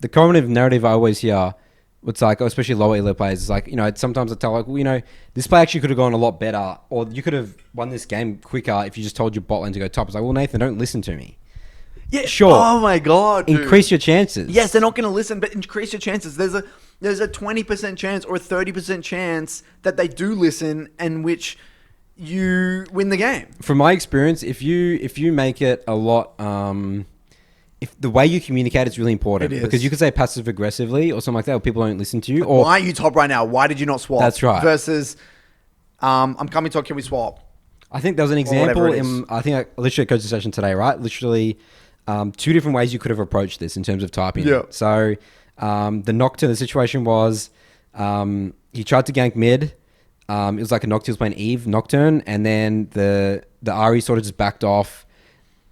The common narrative I always hear, it's like, especially lower elo players, is like, you know, sometimes I tell, like, well, you know, this play actually could have gone a lot better, or you could have won this game quicker if you just told your bot lane to go top. It's like, well, Nathan, don't listen to me. Yeah, sure. Oh my god, dude. Increase your chances. Yes, they're not going to listen, but increase your chances. There's a 20% chance or a 30% chance that they do listen, and which you win the game. From my experience, if you make it a lot, if the way you communicate is really important, because you could say passive aggressively or something like that, or people don't listen to you. Or why are you top right now? Why did you not swap? That's right. Versus, I'm coming top. Can we swap? I think there was an example in, I think literally a coaching session today, right? Literally, 2 different ways you could have approached this in terms of typing. Yeah. So, the Nocturne, the situation was, he tried to gank mid. It was like a Nocturne was playing Eve Nocturne, and then the Ahri sort of just backed off,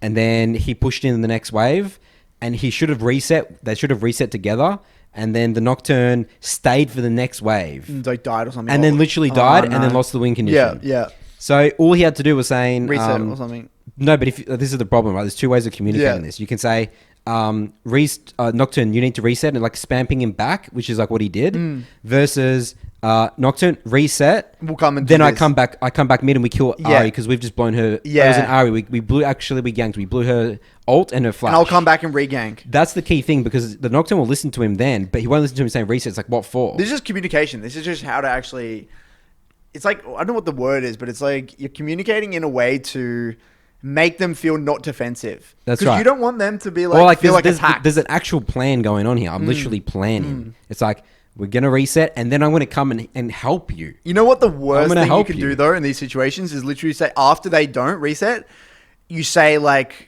and then he pushed in the next wave, and he should have reset. They should have reset together, and then the Nocturne stayed for the next wave. Like, died or something. And then literally died, and then lost the win condition. Yeah. So all he had to do was saying reset or something. No, but if this is the problem, right? There's 2 ways of communicating this. You can say, Nocturne, you need to reset, and like spamming him back, which is like what he did, versus Nocturne, reset. We'll come and then I come back mid and we kill Ahri because we've just blown her. Yeah. It was an Ahri. We ganked. We blew her ult and her flash. And I'll come back and re-gank. That's the key thing, because the Nocturne will listen to him then, but he won't listen to him saying reset. It's like, what for? This is just communication. This is just how to actually... It's like, I don't know what the word is, but it's like you're communicating in a way to make them feel not defensive. That's right. Because you don't want them to be like, feel like attacked. There's an actual plan going on here. I'm literally planning. It's like, we're going to reset, and then I'm going to come and help you. You know what the worst thing you can do, though, in these situations is literally say, after they don't reset, you say, like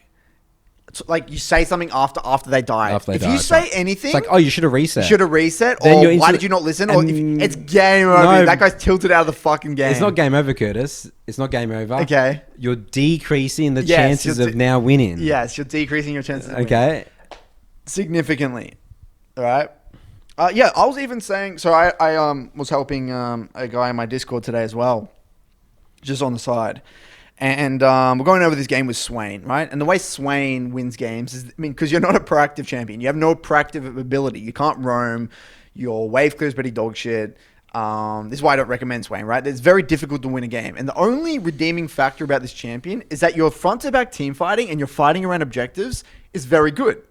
you say something after they die. If you say anything... It's like, oh, you should have reset. Or why did you not listen? Or it's game over. No, that guy's tilted out of the fucking game. It's not game over, Curtis. It's not game over. Okay. You're decreasing the chances of now winning. Yes, you're decreasing your chances of winning. Significantly. All right. Yeah, I was even saying... So I was helping a guy in my Discord today as well. Just on the side. And we're going over this game with Swain, right? And the way Swain wins games is, because you're not a proactive champion. You have no proactive ability. You can't roam. Your wave clear is pretty dog shit. This is why I don't recommend Swain, right? It's very difficult to win a game. And the only redeeming factor about this champion is that your front-to-back team fighting and you're fighting around objectives is very good,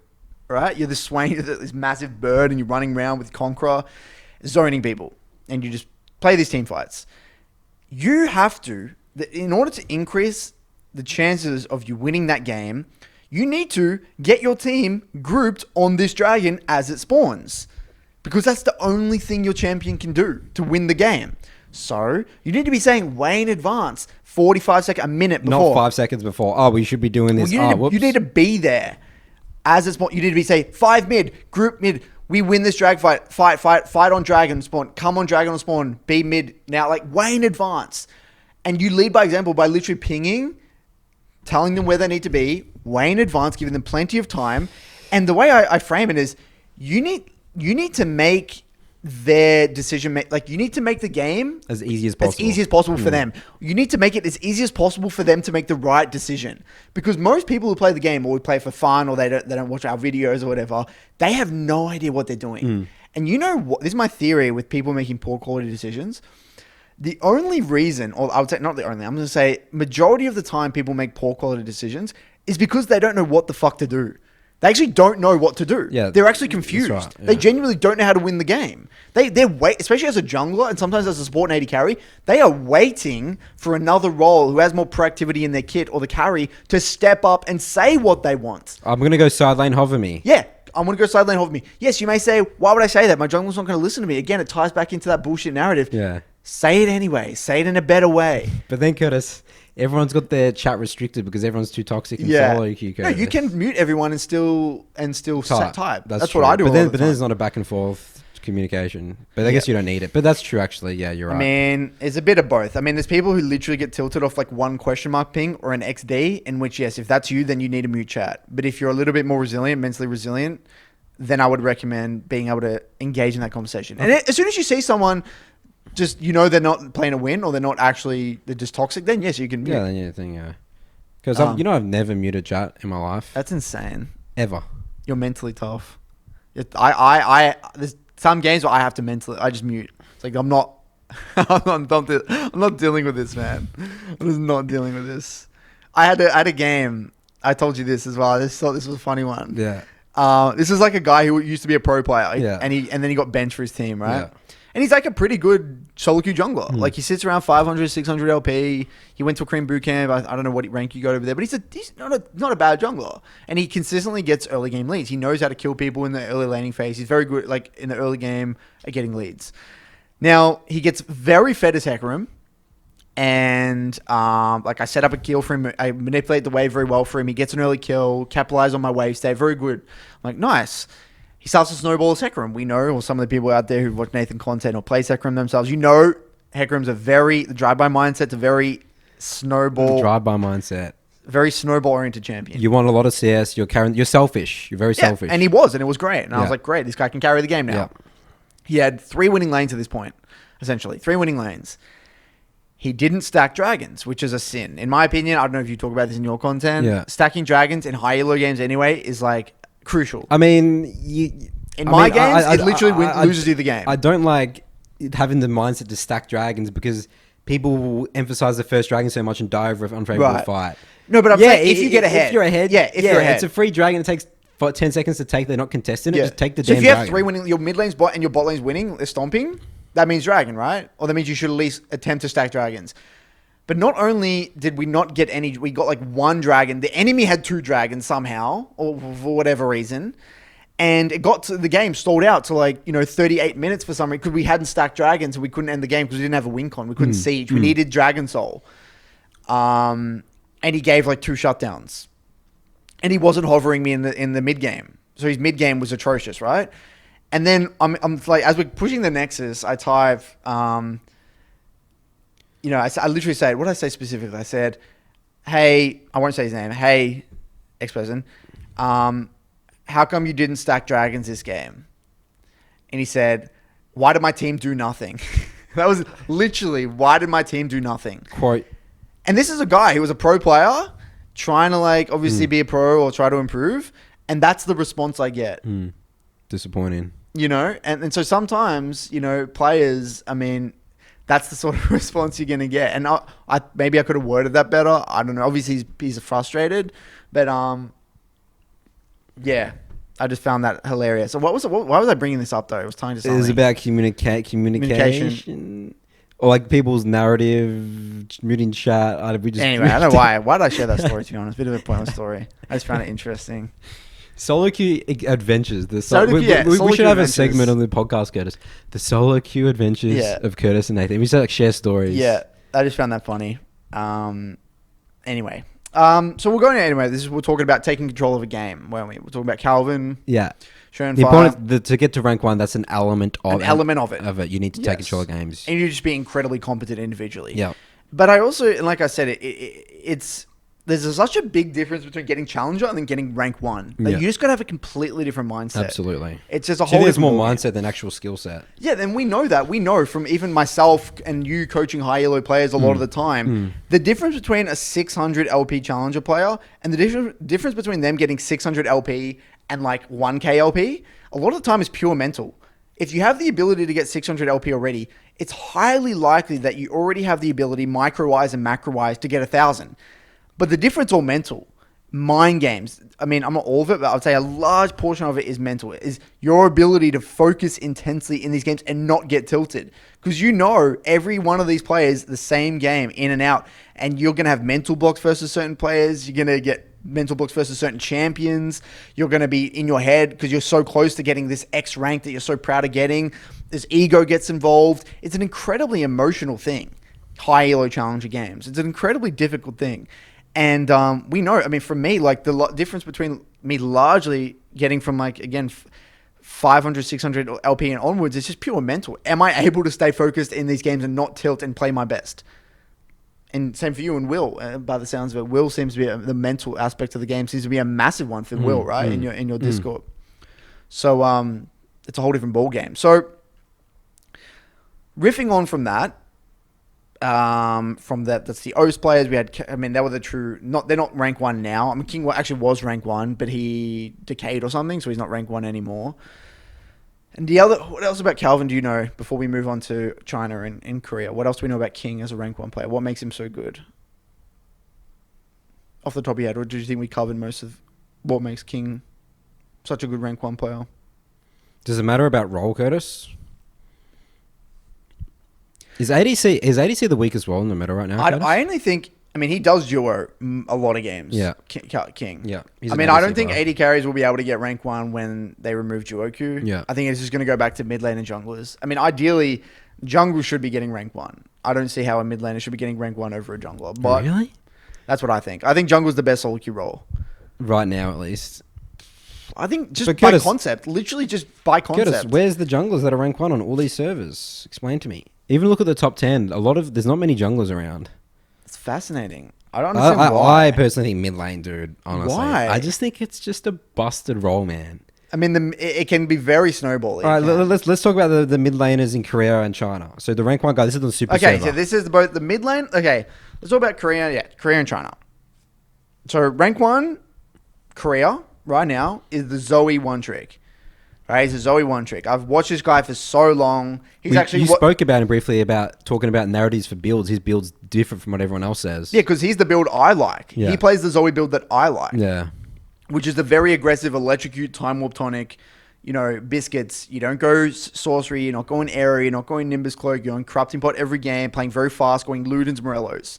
right? You're the Swain, you're this massive bird, and you're running around with Conqueror, zoning people. And you just play these team fights. You have to... In order to increase the chances of you winning that game, you need to get your team grouped on this dragon as it spawns. Because that's the only thing your champion can do to win the game. So, you need to be saying way in advance, 45 seconds, a minute before. Not 5 seconds before. Oh, we should be doing this. You need to be there as it spawns. You need to be say 5 mid, group mid. We win this drag fight. Fight on dragon spawn. Come on dragon on spawn. Be mid now, like way in advance. And you lead by example by literally pinging, telling them where they need to be, way in advance, giving them plenty of time. And the way I frame it is, you need to make their decision like you need to make the game as easy as possible. As easy as possible for them. You need to make it as easy as possible for them to make the right decision. Because most people who play the game or we play for fun or they don't watch our videos or whatever, they have no idea what they're doing. And you know what? This is my theory with people making poor quality decisions. The only reason, or I would say not the only, I'm going to say majority of the time people make poor quality decisions is because they don't know what the fuck to do. They actually don't know what to do. Yeah, they're actually confused. Right, yeah. They genuinely don't know how to win the game. They're wait, especially as a jungler and sometimes as a support and AD carry, they are waiting for another role who has more proactivity in their kit or the carry to step up and say what they want. I'm going to go side lane hover me. Yeah, I'm going to go side lane hover me. Yes, you may say, why would I say that? My jungler's not going to listen to me. Again, it ties back into that bullshit narrative. Yeah. Say it anyway. Say it in a better way. But then, Curtis, everyone's got their chat restricted because everyone's too toxic and SoloQ. No, you can mute everyone and still type. That's true. what I do. But then there's not a back and forth communication. But I guess you don't need it. But that's true, actually. Yeah, you're right. I mean, it's a bit of both. I mean, there's people who literally get tilted off like one question mark ping or an XD, in which, yes, if that's you, then you need a mute chat. But if you're a little bit more resilient, mentally resilient, then I would recommend being able to engage in that conversation. And as soon as you see someone just, you know, they're not playing a win or they're just toxic, then yes, you can mute. Yeah. Because I've never muted chat in my life. That's insane. Ever. You're mentally tough. There's some games where I have to I just mute. It's like, I'm not dealing with this, man. I'm just not dealing with this. I had a game. I told you this as well. I just thought this was a funny one. Yeah. This is like a guy who used to be a pro player. Yeah. And then he got benched for his team, right? Yeah. And he's like a pretty good SoloQ jungler. Like he sits around 500, 600 LP. He went to a cream boot camp. I don't know what rank you got over there, but he's not a bad jungler. And he consistently gets early game leads. He knows how to kill people in the early laning phase. He's very good, like in the early game at getting leads. Now he gets very fed as Hecarim. And like I set up a kill for him. I manipulate the wave very well for him. He gets an early kill, capitalize on my wave state. Very good. I'm like, nice. He starts to snowball as Hecarim. We know, or some of the people out there who watch Nathan content or play Hecarim themselves, you know Hecarim's the drive-by mindset's a very snowball. Drive-by mindset. Very snowball-oriented champion. You want a lot of CS. You're selfish. You're very selfish. And he was, and it was great. And I was like, great, this guy can carry the game now. Yeah. He had 3 winning lanes at this point, essentially. 3 winning lanes. He didn't stack dragons, which is a sin. In my opinion, I don't know if you talk about this in your content. Yeah. Stacking dragons in high elo games anyway is like crucial. I mean, in my games, it literally loses you the game. I don't like having the mindset to stack dragons because people will emphasize the first dragon so much and die over an unfavorable fight. No, but I'm saying if you get ahead. If you're ahead. Yeah, if you're ahead. It's a free dragon. It takes 10 seconds to take. They're not contesting it. Just take the damn dragon. So if you have 3 winning, your mid lane's bot and your bot lane's winning, they're stomping, that means dragon, right? Or that means you should at least attempt to stack dragons. But not only did we not get any, we got like 1 dragon. The enemy had 2 dragons somehow, or for whatever reason. And it got to the game stalled out to 38 minutes for some reason because we hadn't stacked dragons and we couldn't end the game because we didn't have a win con. We couldn't siege. We needed Dragon Soul. And he gave 2 shutdowns. And he wasn't hovering me in the mid game. So his mid game was atrocious, right? And then I'm like, as we're pushing the Nexus, I type, I literally said, what did I say specifically? I said, hey, I won't say his name. Hey, X-person, how come you didn't stack dragons this game? And he said, why did my team do nothing? That was literally, why did my team do nothing? Quite. And this is a guy who was a pro player trying to obviously be a pro or try to improve. And that's the response I get. Disappointing. And so sometimes, players, I mean, that's the sort of response you're going to get. And maybe I could have worded that better. I don't know. Obviously he's frustrated, but yeah, I just found that hilarious. So why was I bringing this up though? It was tying to something. It was about communication. Or people's narrative, muting chat. Anyway, I don't know why. Why did I share that story, to be honest? Bit of a pointless story. I just found it interesting. SoloQ Adventures. We SoloQ should have a segment on the podcast, Curtis. The SoloQ Adventures of Curtis and Nathan. We should share stories. Yeah, I just found that funny. Anyway. So we're going anyway. We're talking about taking control of a game, weren't we? We're talking about Calvin. Yeah. Shernfire. To get to rank 1, that's an element of it. You need to take control of games. And you just be incredibly competent individually. Yeah. But I also, like I said, it's there's such a big difference between getting challenger and then getting rank 1. Like, you just got to have a completely different mindset. Absolutely. It's just a whole there's more mindset than actual skill set. Yeah, then we know that. We know from even myself and you coaching high elo players a lot of the time, the difference between a 600 LP challenger player and the difference between them getting 600 LP and like 1k LP, a lot of the time is pure mental. If you have the ability to get 600 LP already, it's highly likely that you already have the ability micro-wise and macro-wise to get 1,000. But the difference all mental. Mind games. I mean, I'm not all of it, but I would say a large portion of it is mental. It is your ability to focus intensely in these games and not get tilted. Because you know every one of these players, the same game, in and out. And you're going to have mental blocks versus certain players. You're going to get mental blocks versus certain champions. You're going to be in your head because you're so close to getting this X rank that you're so proud of getting. This ego gets involved. It's an incredibly emotional thing. High elo challenger games. It's an incredibly difficult thing. And we know, I mean, for me, like the difference between me largely getting from like, again, 500, 600 LP and onwards is just pure mental. Am I able to stay focused in these games and not tilt and play my best? And same for you and Will, by the sounds of it. Will seems to be the mental aspect of the game seems to be a massive one for Will, right? In your Discord. So it's a whole different ball game. So riffing on from that, that's the OS players we had. I mean, they were the true. They're not rank 1 now. I mean, King actually was rank 1, but he decayed or something, so he's not rank 1 anymore. And what else about Calvin do you know before we move on to China and Korea? What else do we know about King as a rank 1 player? What makes him so good? Off the top of your head, or do you think we covered most of what makes King such a good rank 1 player? Does it matter about role, Curtis? Is ADC the weakest role in the meta right now? I only think. I mean, he does duo a lot of games. Yeah, King. Yeah. I mean, I don't think AD carries will be able to get rank 1 when they remove SoloQ. Yeah. I think it's just going to go back to mid lane and junglers. I mean, ideally, jungle should be getting rank 1. I don't see how a mid laner should be getting rank 1 over a jungler. But really? That's what I think. I think jungle's the best SoloQ role right now, at least. I think just by concept, literally just by concept. Curtis, where's the junglers that are rank 1 on all these servers? Explain to me. Even look at the top 10. There's not many junglers around. It's fascinating. I don't understand why. I personally think mid lane, dude. Honestly, why? I just think it's just a busted role, man. I mean, it can be very snowballing. All right, let's talk about the mid laners in Korea and China. So the rank 1 guy. This is the super. Okay, server. so this is both the mid lane. Okay, let's talk about Korea. Yeah, Korea and China. So rank 1, Korea right now is the Zoe one trick. Right, he's a Zoe one trick. I've watched this guy for so long. You spoke about him briefly about talking about narratives for builds. His build's different from what everyone else says. Yeah, because he's the build I like. Yeah. He plays the Zoe build that I like. Yeah. Which is the very aggressive electrocute, time warp tonic, biscuits. You don't go sorcery, you're not going air, you're not going Nimbus Cloak, you're going corrupting pot every game, playing very fast, going Ludens, Morellos.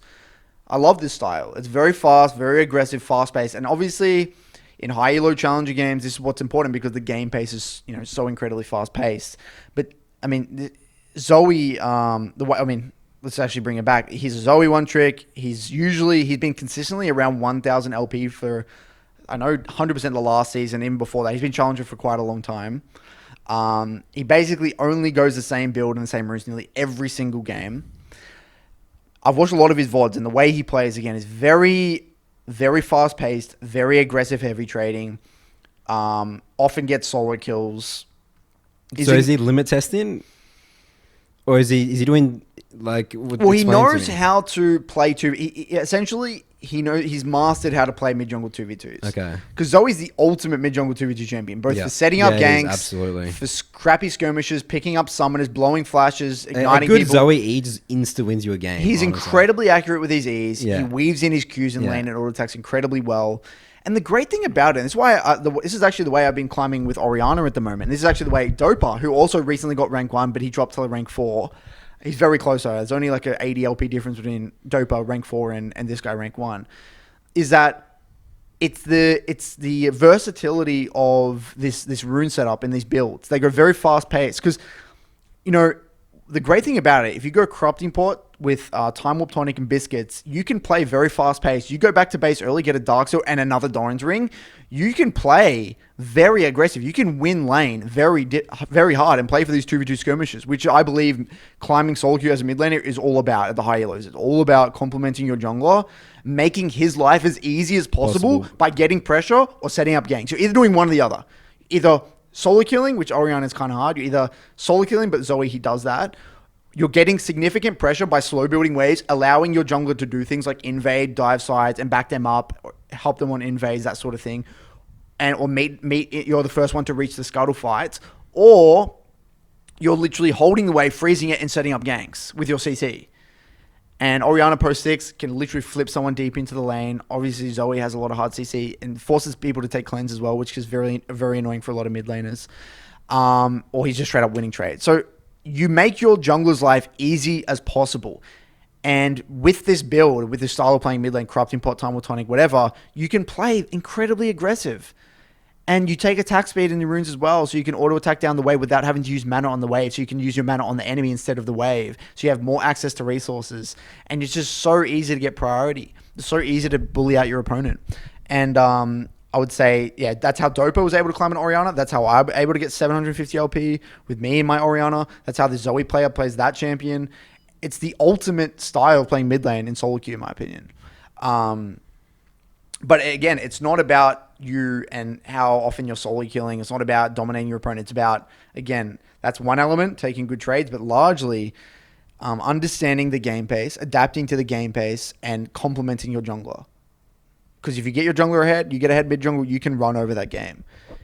I love this style. It's very fast, very aggressive, fast paced, and obviously in high elo challenger games, this is what's important because the game pace is, so incredibly fast paced. But I mean, Zoe, let's actually bring it back. He's a Zoe one trick. He's been consistently around 1,000 LP for, I know, 100% the last season. Even before that, he's been challenger for quite a long time. He basically only goes the same build and the same runes nearly every single game. I've watched a lot of his VODs, and the way he plays again is very, very fast paced, very aggressive, heavy trading. Often gets solo kills. Is he limit testing, or is he doing like? Well, he knows how to play essentially. He's mastered how to play mid jungle 2v2s. Okay. Because Zoe's the ultimate mid jungle 2v2 champion, both for setting up ganks, absolutely, for crappy skirmishes, picking up summoners, blowing flashes, igniting people. A good people. Zoe E just insta wins you a game. He's incredibly accurate with his E's. Yeah. He weaves in his Qs and lane and auto attacks incredibly well. And the great thing about it, and this is why this is actually the way I've been climbing with Orianna at the moment. This is actually the way Dopa, who also recently got rank 1, but he dropped to rank 4. He's very close though. There's only like an 80 LP difference between Dopa rank 4 and this guy rank 1. Is that it's the versatility of this rune setup in these builds. They go very fast paced because, the great thing about it, if you go Corrupt Import with Time Warp Tonic and Biscuits, you can play very fast paced. You go back to base early, get a Dark Sword and another Doran's Ring. You can play very aggressive. You can win lane very hard and play for these 2v2 skirmishes, which I believe climbing SoloQ as a mid laner is all about at the high elos. It's all about complementing your jungler, making his life as easy as possible by getting pressure or setting up ganks. You're either doing one or the other. Either solo killing, which Orianna is kind of hard. You're either solo killing, but Zoe, he does that. You're getting significant pressure by slow building waves, allowing your jungler to do things like invade, dive sides, and back them up, or help them on invades, that sort of thing. Or you're the first one to reach the scuttle fights. Or you're literally holding the wave, freezing it, and setting up ganks with your CC. And Orianna Pro 6 can literally flip someone deep into the lane. Obviously, Zoe has a lot of hard CC and forces people to take cleanse as well, which is very, very annoying for a lot of mid laners. Or he's just straight up winning trades. So you make your jungler's life easy as possible. And with this build, with this style of playing mid lane, Corrupt Import, Time Warp Tonic, whatever, you can play incredibly aggressive. And you take attack speed in the runes as well, so you can auto-attack down the wave without having to use mana on the wave, so you can use your mana on the enemy instead of the wave, so you have more access to resources. And it's just so easy to get priority. It's so easy to bully out your opponent. And I would say, yeah, that's how Dopa was able to climb an Orianna. That's how I'm able to get 750 LP with me and my Orianna. That's how the Zoe player plays that champion. It's the ultimate style of playing mid lane in SoloQ, in my opinion. But again, it's not about you and how often you're solo killing. It's not about dominating your opponent. It's about, again, that's one element, taking good trades, but largely understanding the game pace, adapting to the game pace, and complementing your jungler. Because if you get your jungler ahead, you get ahead mid jungle, you can run over that game.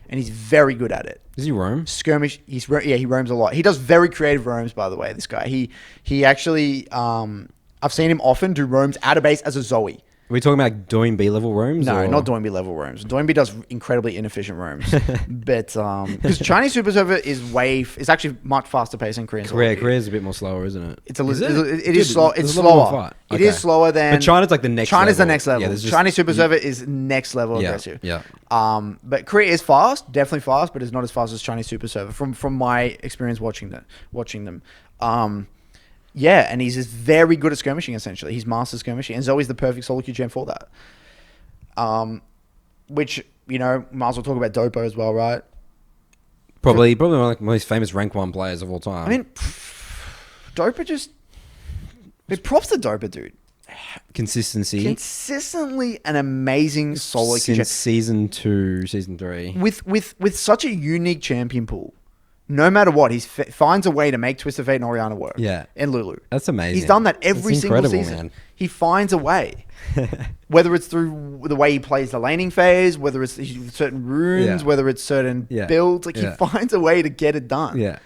And he's very good at it. Does he roam? Skirmish, he roams a lot. He does very creative roams, by the way, this guy. He actually, I've seen him often do roams out of base as a Zoe. Are we talking about doing B-level roams? No, or? not Doinby level roams. Doinby does incredibly inefficient roams. But, because Chinese Super Server is actually much faster paced than Korean. Korea is a bit more slower, isn't it? It is slow. It's slower. Okay. It is slower than... But China's like the next level. China's the next level. Yeah, Chinese Super Server is next level aggressive. Yeah. But Korea is fast, definitely fast, but it's not as fast as Chinese Super Server from my experience watching them. Yeah, and he's just very good at skirmishing, essentially. He's master skirmishing, and Zoe's the perfect solo Q champ for that. Which, might as well talk about Dopo as well, right? Probably one of the most famous rank 1 players of all time. I mean, Dopa just... props to Dopa, dude. Consistently an amazing solo Q champ. Since Season 2, Season 3. With such a unique champion pool. No matter what, he finds a way to make Twisted Fate and Orianna work. Yeah. And Lulu. That's amazing. He's done that every single season. Man. He finds a way. Whether it's through the way he plays the laning phase, whether it's certain runes, whether it's certain builds. He finds a way to get it done. Yeah.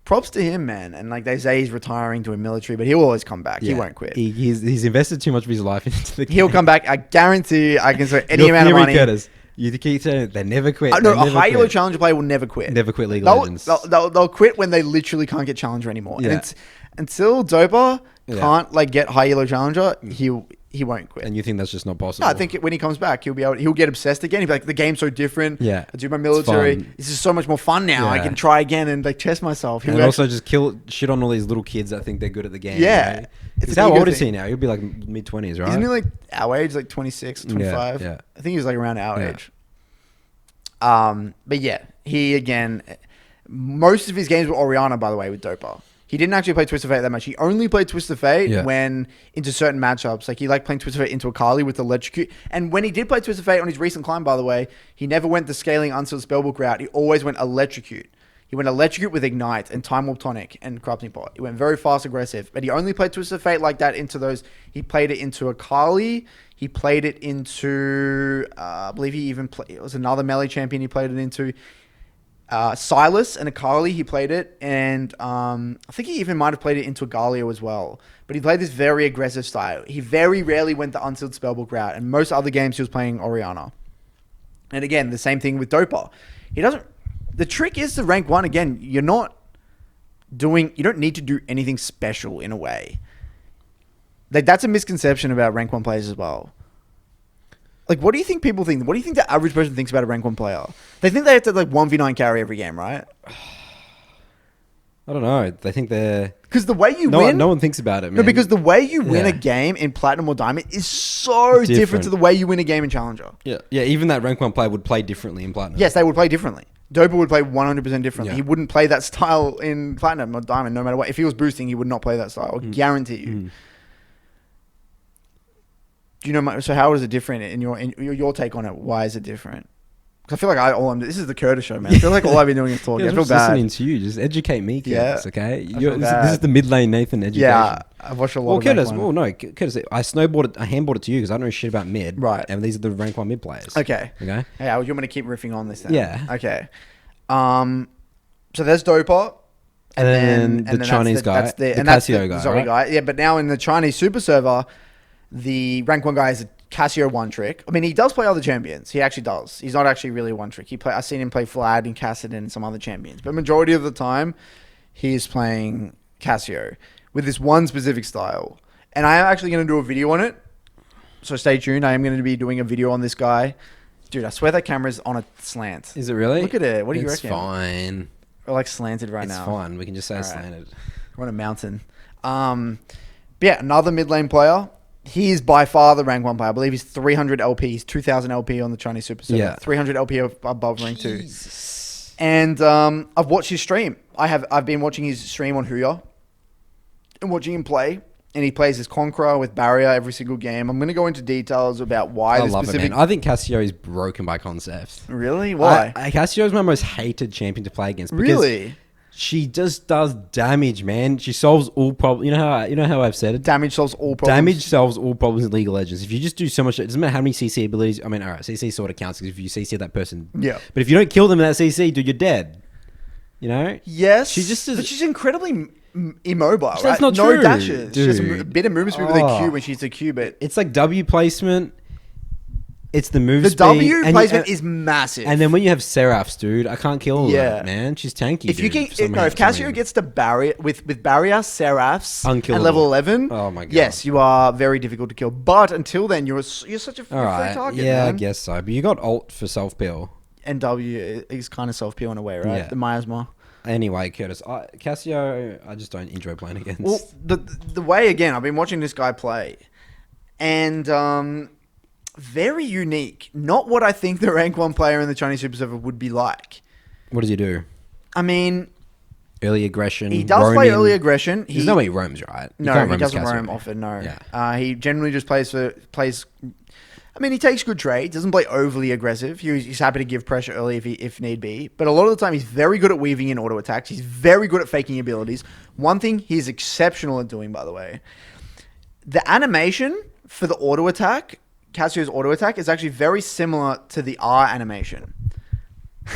Props to him, man. And they say he's retiring to a military, but he'll always come back. Yeah. He won't quit. He's invested too much of his life into the game. He'll come back. I guarantee I can say any amount of money. Cutters. You keep saying they never quit. No, a high elo challenger player will never quit. Never quit League of Legends. They'll quit when they literally can't get challenger anymore. Yeah. And until Dopa can't get high elo challenger, he won't quit. And you think that's just not possible? No, I think when he comes back, he'll get obsessed again. He'll be like, the game's so different. Yeah, I do my military. This is so much more fun now. I can try again and test myself. And also just shit on all these little kids that think they're good at the game. Yeah. Right? It's how old is he now? He'll be like mid-20s, right? Isn't he like our age, like 26, 25? Yeah. I think he's like around our age. But yeah, he again, most of his games were Orianna, by the way, with Dopa. He didn't actually play Twisted Fate that much. He only played Twisted Fate when into certain matchups. He liked playing Twisted Fate into Akali with Electrocute. And when he did play Twisted Fate on his recent climb, by the way, he never went the scaling unsealed spellbook route. He always went Electrocute. He went Electrocute with Ignite and Time Warp Tonic and Corrupting Pot. He went very fast, aggressive. But he only played Twisted Fate like that into those. He played it into Akali. He played it into, I believe he even played, it was another melee champion he played it into. Silas and Akali, he played it. And I think he even might have played it into Galio as well. But he played this very aggressive style. He very rarely went the unsealed spellbook route. And most other games he was playing Orianna. And again, the same thing with Dopa. The trick is to rank 1 again. You don't need to do anything special in a way. That's a misconception about rank 1 players as well. What do you think people think? What do you think the average person thinks about a rank 1 player? They think they have to 1v9 carry every game, right? I don't know. They think they're... Because the way you win... No one thinks about it, man. No, because the way you win a game in Platinum or Diamond is so different to the way you win a game in Challenger. Yeah, even that Rank 1 player would play differently in Platinum. Yes, they would play differently. Dopa would play 100% differently. Yeah. He wouldn't play that style in Platinum or Diamond, no matter what. If he was boosting, he would not play that style. I guarantee you. Do you know? So how is it different in your take on it? Why is it different? Because I feel like this is the Curtis show, man. I feel like all I've been doing is talking. Yeah, I feel bad. Listening to you, just educate me, Curtis. Okay, this is the mid lane Nathan education. Yeah, I've watched a lot. Curtis. Well, no, Curtis. I handballed it to you because I don't know shit about mid. Right. And these are the rank 1 mid players. Okay. Okay. Yeah, you want me to keep riffing on this then? Yeah. Okay. So there's Dopa. And then the Chinese guy. That's the Cassio guy. Sorry, right? guy. Yeah, but now in the Chinese Super Server, the rank 1 guy is a Cassio one trick. I mean, he does play other champions. He actually does. He's not actually really one trick. I've seen him play Vlad and Cassidy and some other champions. But majority of the time, he is playing Cassio with this one specific style. And I am actually going to do a video on it. So stay tuned. I am going to be doing a video on this guy. Dude, I swear that camera's on a slant. Is it really? Look at it. What do you reckon? It's fine. We're like slanted right now. It's fine. We can just say it's All right. slanted. We're on a mountain. But yeah, another mid lane player. He is by far the rank 1 player. I believe he's 300 LP. He's 2,000 LP on the Chinese Super Server. Yeah. 300 LP above rank 2. And I've watched his stream. I've been watching his stream on Huya and watching him play. And he plays as Conqueror with Barrier every single game. I'm going to go into details about why I love it, man. I think Cassio is broken by concept. Really? Why? Cassio is my most hated champion to play against. Really? She just does damage, man. She solves all problems. You know how I've said it? Damage solves all problems. Damage solves all problems in League of Legends. If you just do so much, it doesn't matter how many CC abilities. I mean, all right, CC sort of counts if you CC that person. Yeah. But if you don't kill them in that CC, dude, you're dead. You know? Yes. But she's incredibly immobile, right? That's not no true, dashes. dude. Just a bit of movement speed with a Q when she's a Q, but it's like W placement. It's the move the speed. W placement is massive. And then when you have Seraphs, dude, I can't kill her, man. She's tanky. If Cassio gets to barrier with barrier, Seraphs, and level 11, oh my god, yes, you are very difficult to kill. But until then, you're such a free target. Yeah, man. I guess so. But you got ult for self peel. And W is kind of self peel in a way, right? Yeah. The miasma. Anyway, Curtis, Cassio, I just don't enjoy playing against. Well, the way again, I've been watching this guy play, and very unique. Not what I think the rank 1 player in the Chinese Super Server would be like. What does he do? I mean, early aggression. He does play early aggression. There's no way he roams, right? No, he doesn't roam often. No, yeah. He generally just plays. I mean, he takes good trades. Doesn't play overly aggressive. He's happy to give pressure early if need be. But a lot of the time, he's very good at weaving in auto attacks. He's very good at faking abilities. One thing he's exceptional at doing, by the way, the animation for the auto attack, Cassio's auto attack, is actually very similar to the R animation.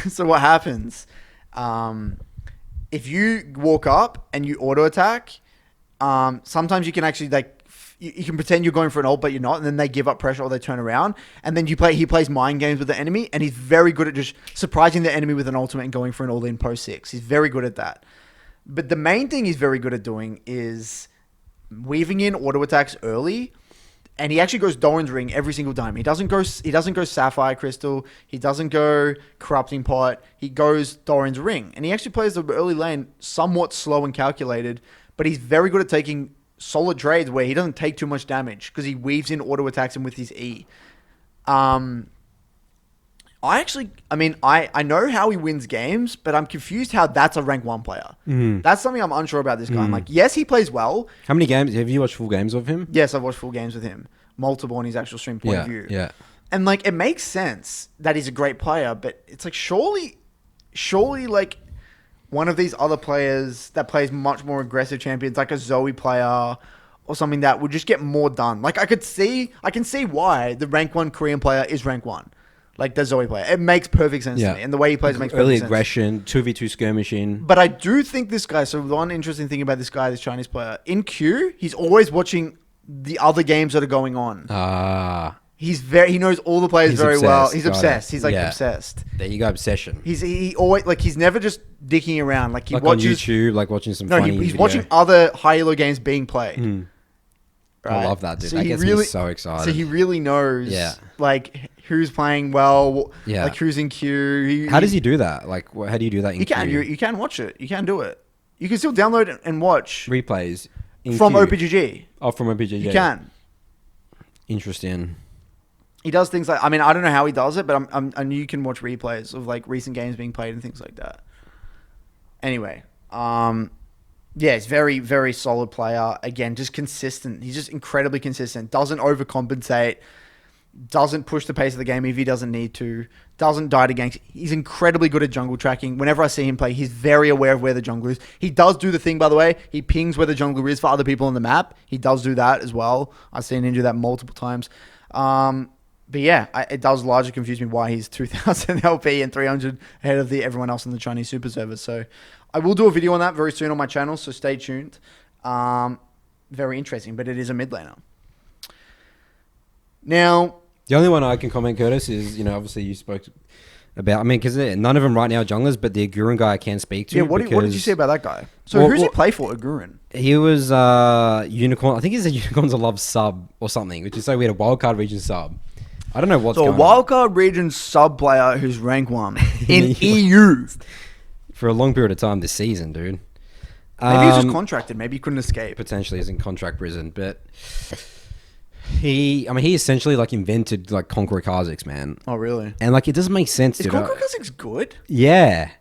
So what happens? If you walk up and you auto attack, sometimes you can actually you can pretend you're going for an ult, but you're not, and then they give up pressure or they turn around, and then he plays mind games with the enemy, and he's very good at just surprising the enemy with an ultimate and going for an all-in post 6. He's very good at that. But the main thing he's very good at doing is weaving in auto attacks early, and he actually goes Doran's Ring every single time. He doesn't go Sapphire Crystal. He doesn't go Corrupting Pot. He goes Doran's Ring, and he actually plays the early lane somewhat slow and calculated, but he's very good at taking solid trades where he doesn't take too much damage because he weaves in auto attacks and with his E. I know how he wins games, but I'm confused how that's a rank 1 player. That's something I'm unsure about this guy. I'm like, yes, he plays well. How many games? Have you watched full games of him? Yes, I've watched full games with him. Multiple on his actual stream point of view. Yeah. And it makes sense that he's a great player, but it's like, surely one of these other players that plays much more aggressive champions, like a Zoe player or something, that would just get more done. I can see why the rank 1 Korean player is rank 1. Like the Zoe player. It makes perfect sense to me. And the way he plays makes perfect sense. Early aggression, 2v2 skirmishing. But I do think this guy, so one interesting thing about this guy, this Chinese player, in Q, he's always watching the other games that are going on. He knows all the players very well. He's obsessed. He's obsessed. There you go, obsession. He always he's never just dicking around. He watches on YouTube, watching some funny he's video. watching other high elo games being played. Right? I love that, dude. That gets me so excited. So he really knows who's playing well, who's in queue. How does he do that? How do you do that in queue? You can watch it. You can do it. You can still download and watch replays from OPGG. Oh, from OPGG. You can. Interesting. He does things like, I mean, I don't know how he does it, but I knew you can watch replays of like recent games being played and things like that. Anyway, yeah, he's very, very solid player. Again, just consistent. He's just incredibly consistent. Doesn't overcompensate. Doesn't push the pace of the game if he doesn't need to. Doesn't die to ganks. He's incredibly good at jungle tracking. Whenever I see him play, he's very aware of where the jungler is. He does do the thing, by the way. He pings where the jungler is for other people on the map. He does do that as well. I've seen him do that multiple times. But yeah, it does largely confuse me why he's 2,000 LP and 300 ahead of everyone else in the Chinese super server. So I will do a video on that very soon on my channel, so stay tuned. Very interesting, but it is a mid laner. Now, the only one I can comment, Curtis, is, obviously you spoke about, because none of them right now are junglers, but the Agurin guy I can speak to. Yeah, what did you say about that guy? So who's he play for, Agurin? He was Unicorn. I think he's a Unicorns of Love sub or something, which is so we had a wildcard region sub. I don't know what's going on. So a wildcard region sub player who's rank 1 in EU. For a long period of time this season, dude. Maybe he was just contracted. Maybe he couldn't escape. Potentially is in contract prison, but he essentially invented Conqueror Kha'zix, man. Oh, really? And it doesn't make sense. Is Conqueror Kha'zix good? Yeah.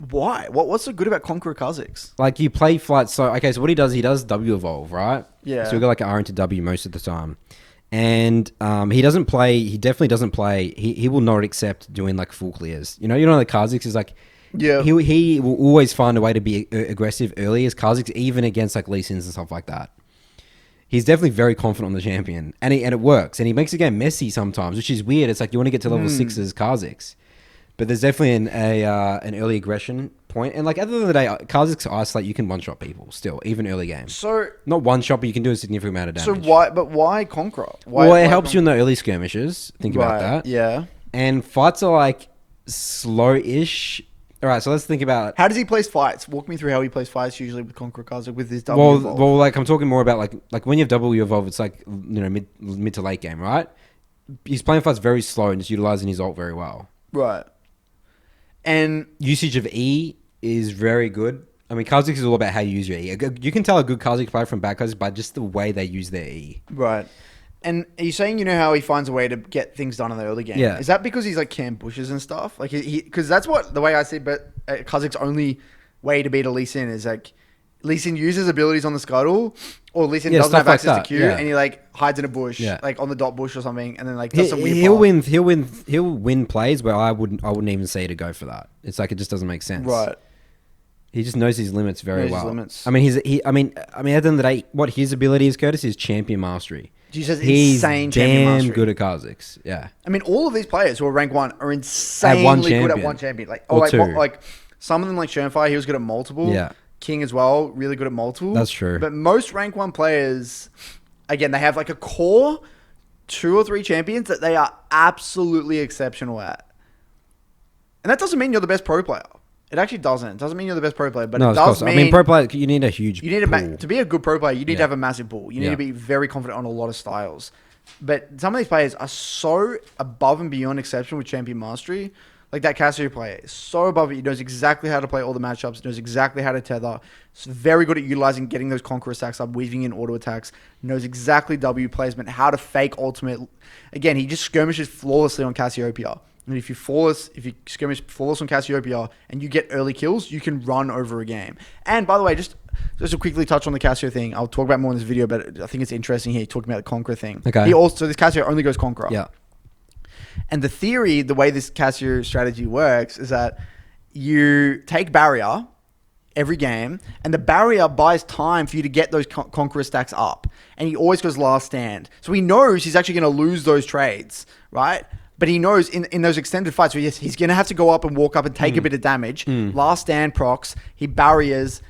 Why? What's so good about Conqueror Kha'zix? You play fights. So what he does W evolve, right? Yeah. So we got an R into W most of the time. And he doesn't play. He definitely doesn't play. He will not accept doing full clears. Kha'zix is yeah. He will always find a way to be aggressive early as Kha'zix, even against Lee Sins and stuff like that. He's definitely very confident on the champion, and it works. And he makes the game messy sometimes, which is weird. It's you want to get to level 6 as Kha'zix, but there's definitely an early aggression point. And at the end of the day, Kha'zix isolate, you can one shot people still, even early game. So not one shot, but you can do a significant amount of damage. So why Conqueror? It helps you in the early skirmishes. Think about that. Yeah. And fights are slow-ish. All right, so let's think about how does he place fights? Walk me through how he plays fights usually with Conqueror Kha'zix with his W evolve. Well, I'm talking more about when you have W evolve, it's mid to late game, right? He's playing fights very slow and just utilizing his ult very well. Right. And usage of E is very good. Kha'zix is all about how you use your E. You can tell a good Kha'zix player from bad Kha'zix by just the way they use their E. Right. And are you saying how he finds a way to get things done in the early game? Yeah. Is that because he's camp bushes and stuff? Because that's the way I see it, but Kha'zix's only way to beat a Lee Sin is Lee Sin uses abilities on the scuttle, or Lee Sin doesn't have access to Q, and he hides in a bush, on the dot bush or something, and then does some weird he'll win plays where I wouldn't even say to go for that. It's it just doesn't make sense. Right. He just knows his limits very well. Limits. At the end of the day, what his ability is, Curtis, is champion mastery. He's insane champion mastery. Damn good at Kha'zix. Yeah. All of these players who are rank 1 are insanely good at one champion. Two. Some of them Shernfire, he was good at multiple. Yeah. King as well, really good at multiple. That's true. But most rank 1 players, again, they have a core 2 or 3 champions that they are absolutely exceptional at. And that doesn't mean you're the best pro player. It actually doesn't. It doesn't mean you're the best pro player, but it does mean... pro player, you need a huge pool. To be a good pro player, you need to have a massive pool. You need to be very confident on a lot of styles. But some of these players are so above and beyond exceptional with champion mastery. That Cassio player is so above it. He knows exactly how to play all the matchups. Knows exactly how to tether. He's very good at utilizing getting those Conqueror stacks up, weaving in auto attacks. Knows exactly W placement, how to fake ultimate. Again, he just skirmishes flawlessly on Cassiopeia. And if you skirmish flawless on Cassiopeia and you get early kills, you can run over a game. And by the way, just to quickly touch on the Cassio thing, I'll talk about more in this video, but I think it's interesting here talking about the Conqueror thing. Okay. This Cassio only goes Conqueror. Yeah. And the theory, the way this Cassio strategy works, is that you take barrier every game, and the barrier buys time for you to get those Conqueror stacks up. And he always goes last stand. So he knows he's actually going to lose those trades, right? But he knows in those extended fights where he's going to have to go up and walk up and take a bit of damage. Last stand procs, he barriers,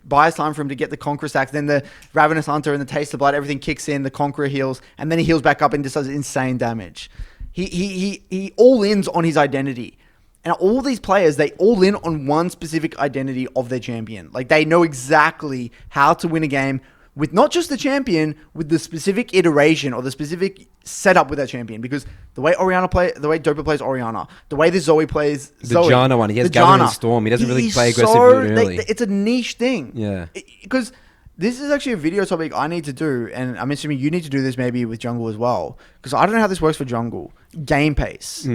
buys time for him to get the Conqueror stacks. Then the Ravenous Hunter and the Taste of Blood, everything kicks in, the Conqueror heals, and then he heals back up and just does insane damage. He all-ins on his identity. And all these players, they all in on one specific identity of their champion. They know exactly how to win a game with not just the champion, with the specific iteration or the specific setup with that champion. Because the way Dopa plays Orianna, the way this Zoe plays Zoe. The Janna one, he has Gathering Storm. He doesn't really play aggressive early. It's a niche thing. Yeah. Because this is actually a video topic I need to do, and I'm assuming you need to do this maybe with jungle as well. Because I don't know how this works for jungle. Game pace.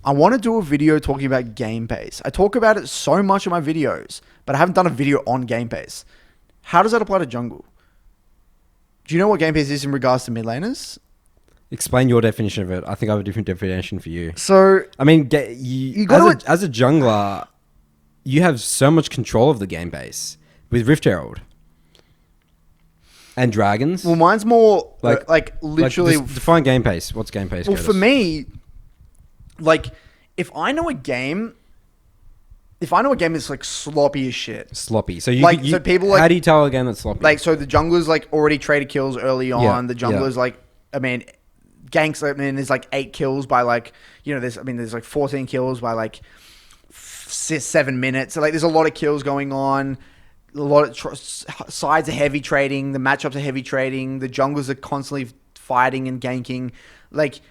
I want to do a video talking about game pace. I talk about it so much in my videos, but I haven't done a video on game pace. How does that apply to jungle? Do you know what game pace is in regards to mid laners? Explain your definition of it. I think I have a different definition for you. So, I mean, as a jungler, you have so much control of the game base with Rift Herald and Dragons. Well, mine's more like literally... define game pace. What's game pace? Well, for me, like, if I know a game is like sloppy as shit. Sloppy. So so people like, how do you tell a game that's sloppy? Like, so the jungler's like already traded kills early on. The jungler's like, I mean, ganks. I mean, there's like 8 kills by like, there's like 14 kills by like 7 minutes. So like, there's a lot of kills going on. A lot of sides are heavy trading. The matchups are heavy trading. The junglers are constantly fighting and ganking. Like,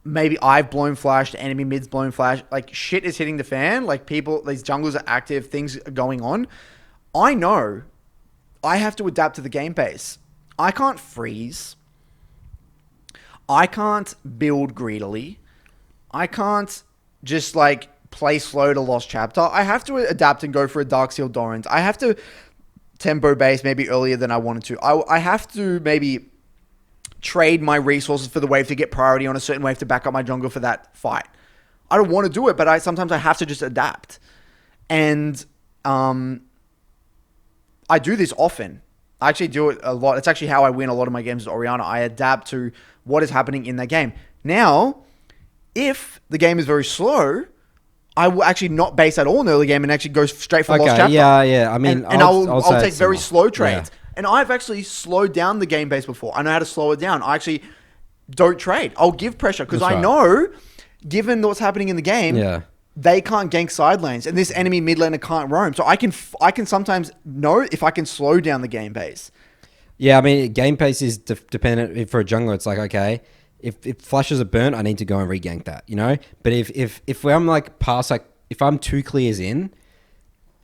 maybe I've blown flash, the enemy mid's blown flash. Like, shit is hitting the fan. Like, these junglers are active. Things are going on. I know I have to adapt to the game pace. I can't freeze. I can't build greedily. I can't just, like, play slow to Lost Chapter. I have to adapt and go for a Darksteel Doran's. I have to tempo base maybe earlier than I wanted to. I have to maybe trade my resources for the wave to get priority on a certain wave to back up my jungle for that fight. I don't want to do it, but sometimes I have to just adapt. And I do this often. I actually do it a lot. It's actually how I win a lot of my games with Orianna. I adapt to what is happening in that game. Now, if the game is very slow, I will actually not base at all in the early game and actually go straight for Lost Chapter. Yeah. I mean, I'll take very slow trades. Yeah. And I've actually slowed down the game base before. I know how to slow it down. I actually don't trade. I'll give pressure because I know, given what's happening in the game, they can't gank side lanes, and this enemy mid laner can't roam. So I can sometimes know if I can slow down the game pace. Yeah, I mean, game pace is dependent. For a jungler, it's like, okay, if flashes are burnt, I need to go and re-gank that, But if I'm like past, like, if I'm 2 clears in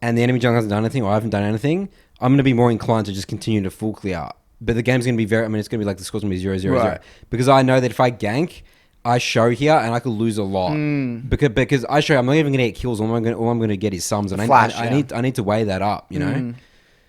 and the enemy jungler hasn't done anything or I haven't done anything, I'm going to be more inclined to just continue to full clear. But the game's going to be it's going to be like the score's going to be 0-0-0. Because I know that if I gank, I show here and I could lose a lot. Because I show I'm not even going to get kills. All I'm going to get is sums. And I need to weigh that up,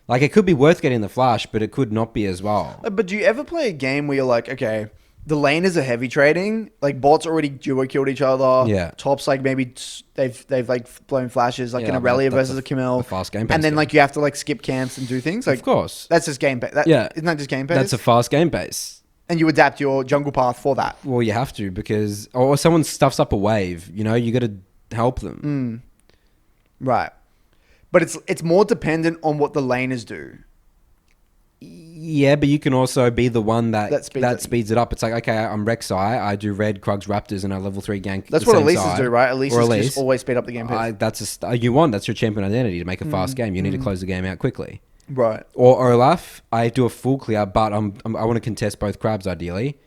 Like, it could be worth getting the flash, but it could not be as well. But do you ever play a game where you're like, okay, the laners are heavy trading, like bots already duo killed each other. Yeah. Tops like maybe they've like blown flashes like in Aurelia versus a Camille. A fast game pace. And then like you have to like skip camps and do things. Like, of course. That's just game pace. Isn't that just game pace? That's a fast game pace. And you adapt your jungle path for that. Well, you have to because or someone stuffs up a wave, you got to help them. Right. But it's more dependent on what the laners do. Yeah, but you can also be the one that speeds it up. It's like, okay, I'm Rek'Sai, I do red, Krugs, Raptors, and I level 3 gank. That's what Elises do, right? Elises just always speed up the game pace. That's your champion identity to make a fast game. You need to close the game out quickly. Right. Or Olaf, I do a full clear, but I want to contest both crabs ideally.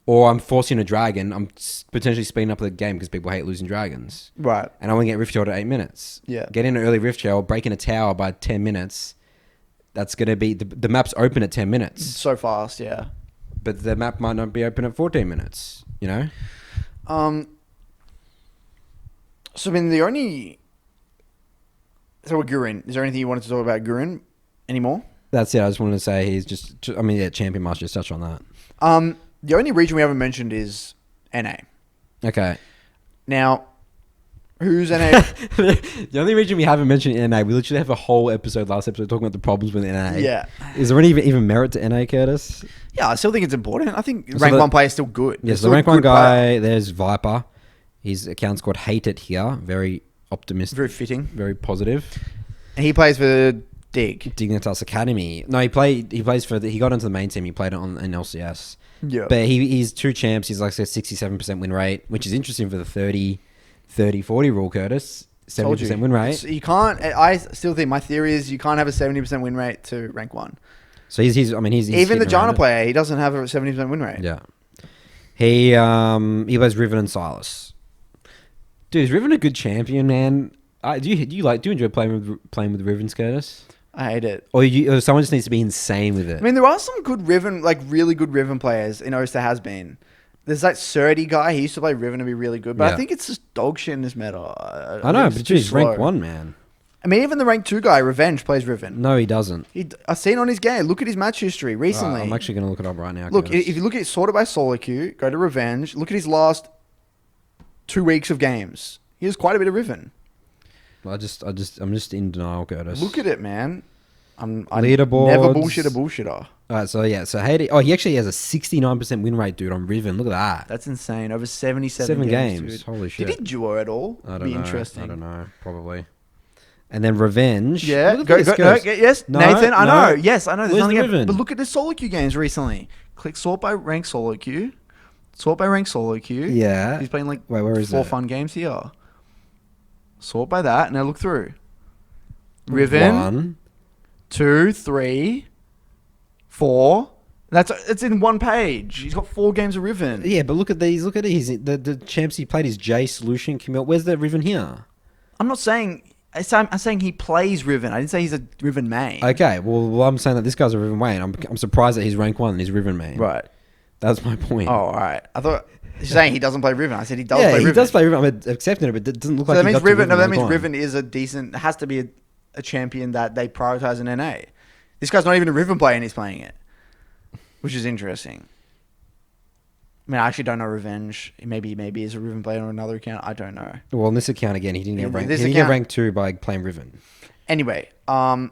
Or I'm forcing a dragon. I'm potentially speeding up the game because people hate losing dragons. Right. And I want to get Rift Herald at 8 minutes. Yeah. Getting an early Rift Herald, breaking a tower by 10 minutes. That's going to be... The map's open at 10 minutes. So fast, yeah. But the map might not be open at 14 minutes, So, I mean, the only... So, Gurren. Is there anything you wanted to talk about Gurren anymore? That's it. I just wanted to say he's just... I mean, yeah, Champion Master, just touch on that. The only region we haven't mentioned is NA. Okay. Now... Who's NA? The only region we haven't mentioned in NA, we literally have a whole last episode talking about the problems with NA. Yeah. Is there any even merit to NA, Curtis? Yeah, I still think it's important. I think rank 1 player is still good. Yes, the rank 1 guy, there's Viper. His account's called Hate It here. Very optimistic. Very fitting. Very positive. And he plays for Dig. Dignitas Academy. No, he got into the main team. He played it in LCS. Yeah. But he's 2 champs. He's like a 67% win rate, which is interesting for the 30-40 rule, Curtis. 70% win rate. You can't... I still think my theory is you can't have a 70% win rate to rank 1. So he's even the hitting around Janna it. player, he doesn't have a 70% win rate. Yeah. He plays Riven and Silas. Dude, is Riven a good champion, man? Do you enjoy playing with Riven, Curtis? I hate it. Or someone just needs to be insane with it. I mean, there are some good Riven, like really good Riven players in Oster has been. There's that Surdy guy. He used to play Riven and be really good, but I think it's just dog shit in this meta. I know, but he's rank 1, man. I mean, even the rank 2 guy, Revenge, plays Riven. No, he doesn't. I've seen on his game. Look at his match history recently. I'm actually going to look it up right now. Look, if you look at sorted by SoloQ, go to Revenge. Look at his last 2 weeks of games. He has quite a bit of Riven. I'm just in denial, Curtis. Look at it, man. I'm Leaderboards. never bullshit a bullshitter. Alright, so Haiti. Oh, he actually has a 69% win rate, dude, on Riven. Look at that. That's insane. Over 77 games. Dude. Holy shit. Did he duo at all? I don't know. Interesting. I don't know. Probably. And then Revenge. Yeah. Yes, No, Nathan. I know. no. Yes, I know. There's Where's nothing. the Riven? But look at the SoloQ games recently. Click sort by rank SoloQ. Sort by rank SoloQ. Yeah. He's playing like Wait, where is 4 it? fun games here. Sort by that. Now look through. Riven. 1. 2, 3, 4. It's in one page. He's got 4 games of Riven. Yeah, but look at these. Look at these. The champs he played is J Solution, Camille. Where's the Riven here? I'm not saying. I'm saying he plays Riven. I didn't say he's a Riven main. Okay, well, I'm saying that this guy's a Riven main. I'm surprised that he's rank 1 and he's Riven main. Right. That's my point. Oh, all right. I thought you're saying he doesn't play Riven. I said he does play Yeah, Riven. he does play Riven. I'm accepting it, but it doesn't look So like that he means got to Riven. No, that rank means 1. Riven is a decent. Has to be a champion that they prioritize in NA. This guy's not even a Riven player and he's playing it, which is interesting. I mean, I actually don't know Revenge. Maybe he's a Riven player on another account. I don't know. Well, on this account again, he didn't get ranked. He This didn't get account- ranked 2 by playing Riven. Anyway, I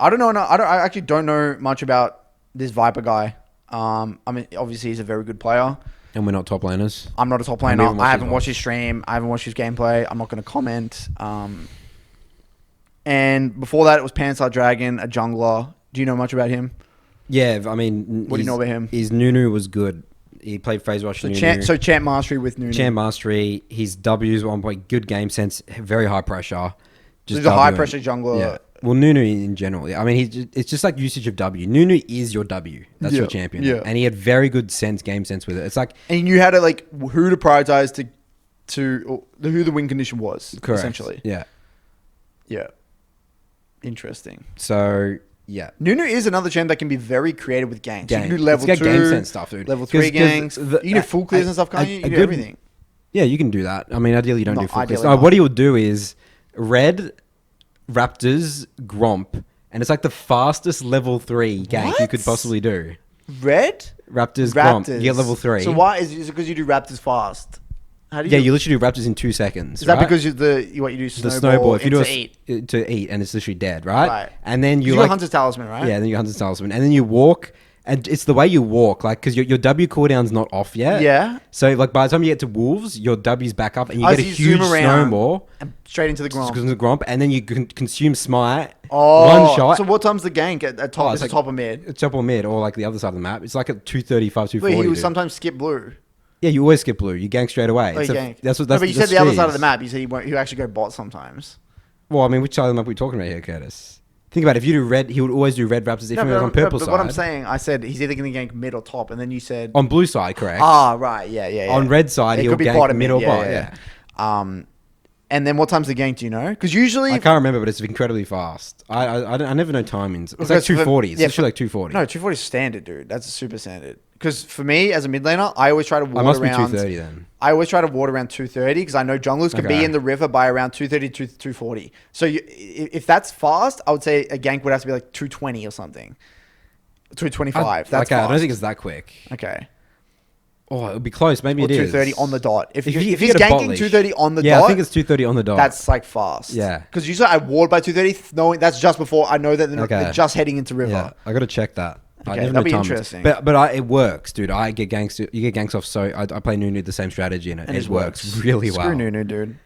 don't know. I actually don't know much about this Viper guy. I mean, obviously he's a very good player. And we're not top laners. I'm not a top I laner. haven't watched I haven't his watched his stream. I haven't watched his gameplay. I'm not going to comment. And before that, it was Panzer Dragon, a jungler. Do you know much about him? Yeah, I mean... What do you know about him? His Nunu was good. He played Phase Rush Nunu. So champ mastery with Nunu. Champ Mastery. His W's 1 point. Good game sense. Very high pressure. So he's a high pressure jungler. Yeah. Well, Nunu in general. I mean, it's just like usage of W. Nunu is your W. That's your champion. Yeah. And he had very good game sense with it. It's like... And he knew how to, like, who to prioritize who the win condition was, Correct. essentially. Yeah. Yeah. Interesting. So, yeah. Nunu is another champ that can be very creative with ganks. You can do It's level got 2, game sense stuff, dude. level 3 ganks. You can do full clears and stuff, can't you? You can do everything. Yeah, you can do that. I mean, ideally you don't do full clears. ideally not. What he would do is Red, Raptors, Gromp, and it's like the fastest level 3 gank you could possibly do. Red? Raptors, Gromp. You get level 3. So why is it because you do Raptors fast? How do you? Yeah, you literally do Raptors in 2 seconds. Is that right? because you do the snowball? If you do eat? to eat, and it's literally dead, right? Right. And then you You're like Hunter's Talisman, right? Yeah, then you Hunter's Talisman, and then you walk, and it's the way you walk, like because your W cooldown's not off yet. Yeah. So like by the time you get to Wolves, your W's back up, and you Oh, get so a you huge zoom around snowball. and straight into the Gromp. Because of the Gromp, and then you can consume Smite. Oh, one shot. So what time's the gank at top? It's like top of mid. Top or mid, or like the other side of the map. It's like at 235, 240. Wait, he would dude. sometimes skip blue. Yeah, you always skip blue. You gank straight away. Oh, It's you a- gank. That's what. No, That's but you the said the other side of speeds. the map. You said he won't. He actually go bot sometimes. Well, I mean, which side of the map are we talking about here, Curtis? Think about it. If you do red, he would always do red Raptors. If he was on purple but side. what I'm saying, I said he's either going to gank mid or top, and then you said On blue side, correct. right, yeah. On red side, It he'll could be gank bottom mid or mid, bot. yeah. Yeah. And then what time's the gank? Do you know? Because usually, I can't remember, but it's incredibly fast. I never know timings. It's like Because 240. It's yeah, literally like 240. no, 240 is standard, dude. That's super standard. Because for me as a mid laner, I always try to I ward must be around. 230 then. I always try to ward around 230 because I know junglers can be Okay. in the river by around 230 to 240. So if that's fast, I would say a gank would have to be like 220 or something. 225. That's okay, fast. I don't think it's that quick. Okay. Oh, it would be close. Maybe Or it is. 230 on the dot. If you he's get a bot ganking leash. 230 on the Yeah, dot, I think it's 230 on the dot. that's like fast. Yeah. Because usually I ward by 230, knowing that's just before I know that they're Okay. just heading into river. Yeah, I got to check that. I Okay, never that'd know be timings. interesting. But it works, dude. I get ganks. You get ganks off. So I play Nunu the same strategy, and it just works really well. Screw Nunu, dude.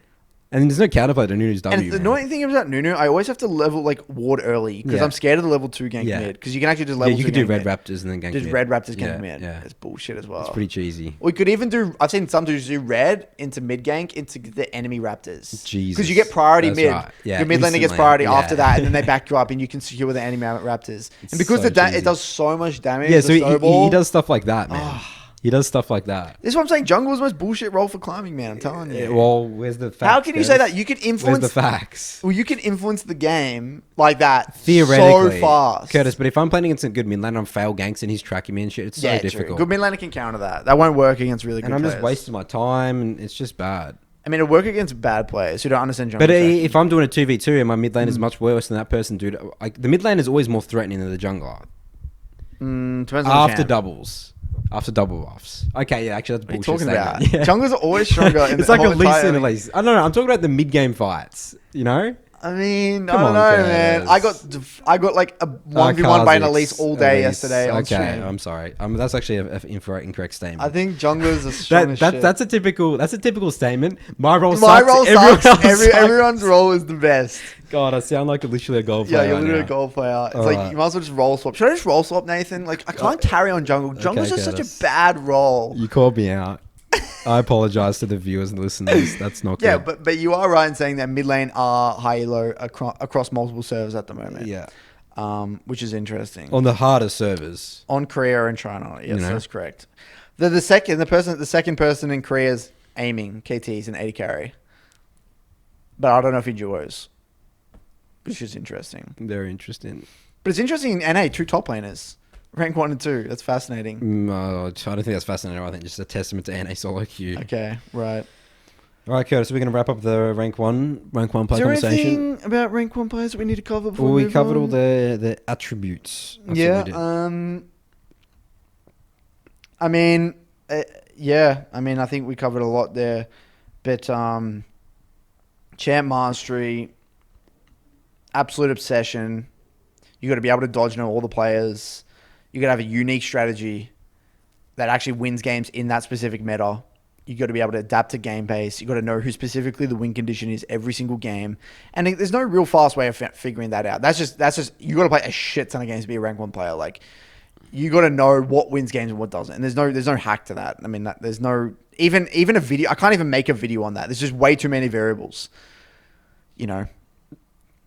And there's no counterplay to Nunu's W. And the annoying thing about Nunu, I always have to level like ward early because I'm scared of the level 2 gank mid. Because you can actually just level 2 you could do Red Raptors and then gank mid. Just Red Raptors gank mid. Yeah. It's bullshit as well. It's pretty cheesy. We could even do, I've seen some dudes do red into mid gank into the enemy Raptors. Jesus. Because you get priority mid. Right. Yeah, your mid laner gets priority after that, and then they back you up and you can secure the enemy Raptors. And because it does so much damage. Yeah, so he does stuff like that, man. He does stuff like that. This is what I'm saying. Jungle is the most bullshit role for climbing, man. I'm telling you. Well, where's the facts? How can you say that? You can influence... Where's the facts? Well, you can influence the game like that theoretically, so fast. Curtis, but if I'm playing against a good mid laner and fail ganks and he's tracking me and shit, it's so difficult. True. Good mid laner can counter that. That won't work against really good players. And I'm just wasting my time and it's just bad. I mean, it'll work against bad players who don't understand jungle. But if I'm doing a 2v2 and my mid lane is much worse than that person, dude, like the mid lane is always more threatening than the jungler. Depends on After doubles. After double buffs. Okay, yeah, actually, that's bullshit. What are you talking about? Yeah. Junglers are always stronger. It's like at least in a least. I don't know. I'm talking about the mid-game fights, you know? I mean, I don't know, man. I got like a 1v1 by an Elise all day yesterday on stream. I'm sorry. That's actually an incorrect statement. I think junglers are strong as shit. That's a typical statement. My role sucks. Everyone's role is the best. God, I sound like literally a goal player. Yeah, you're literally a goal player. It's like you might as well just role swap. Should I just roll swap, Nathan? Like I can't carry on jungle. Jungle's just such a bad role. You called me out. I apologize to the viewers and listeners. That's not good. Yeah, but you are right in saying that mid lane are high-low across multiple servers at the moment. Yeah. Which is interesting. On the harder servers. On Korea and China. Yes, that's correct. The second person in Korea's aiming KTs and 80 carry. But I don't know if he duos. Which is interesting. Very interesting. But it's interesting in NA, 2 top laners. Rank 1 and 2. That's fascinating. I don't think that's fascinating. I think just a testament to NA SoloQ. Okay, right. All right, Curtis, we're going to wrap up the rank one player conversation. Is there anything about rank 1 players that we need to cover before we covered all the attributes. That's I mean, I think we covered a lot there. But champ mastery, absolute obsession. You got to be able to dodge know all the players. You got to have a unique strategy that actually wins games in that specific meta. You got to be able to adapt to game pace. You got to know who specifically the win condition is every single game. And there's no real fast way of figuring that out. That's just you got to play a shit ton of games to be a rank 1 player. Like you got to know what wins games and what doesn't. And there's no hack to that. I mean, there's no even a video. I can't even make a video on that. There's just way too many variables. You know,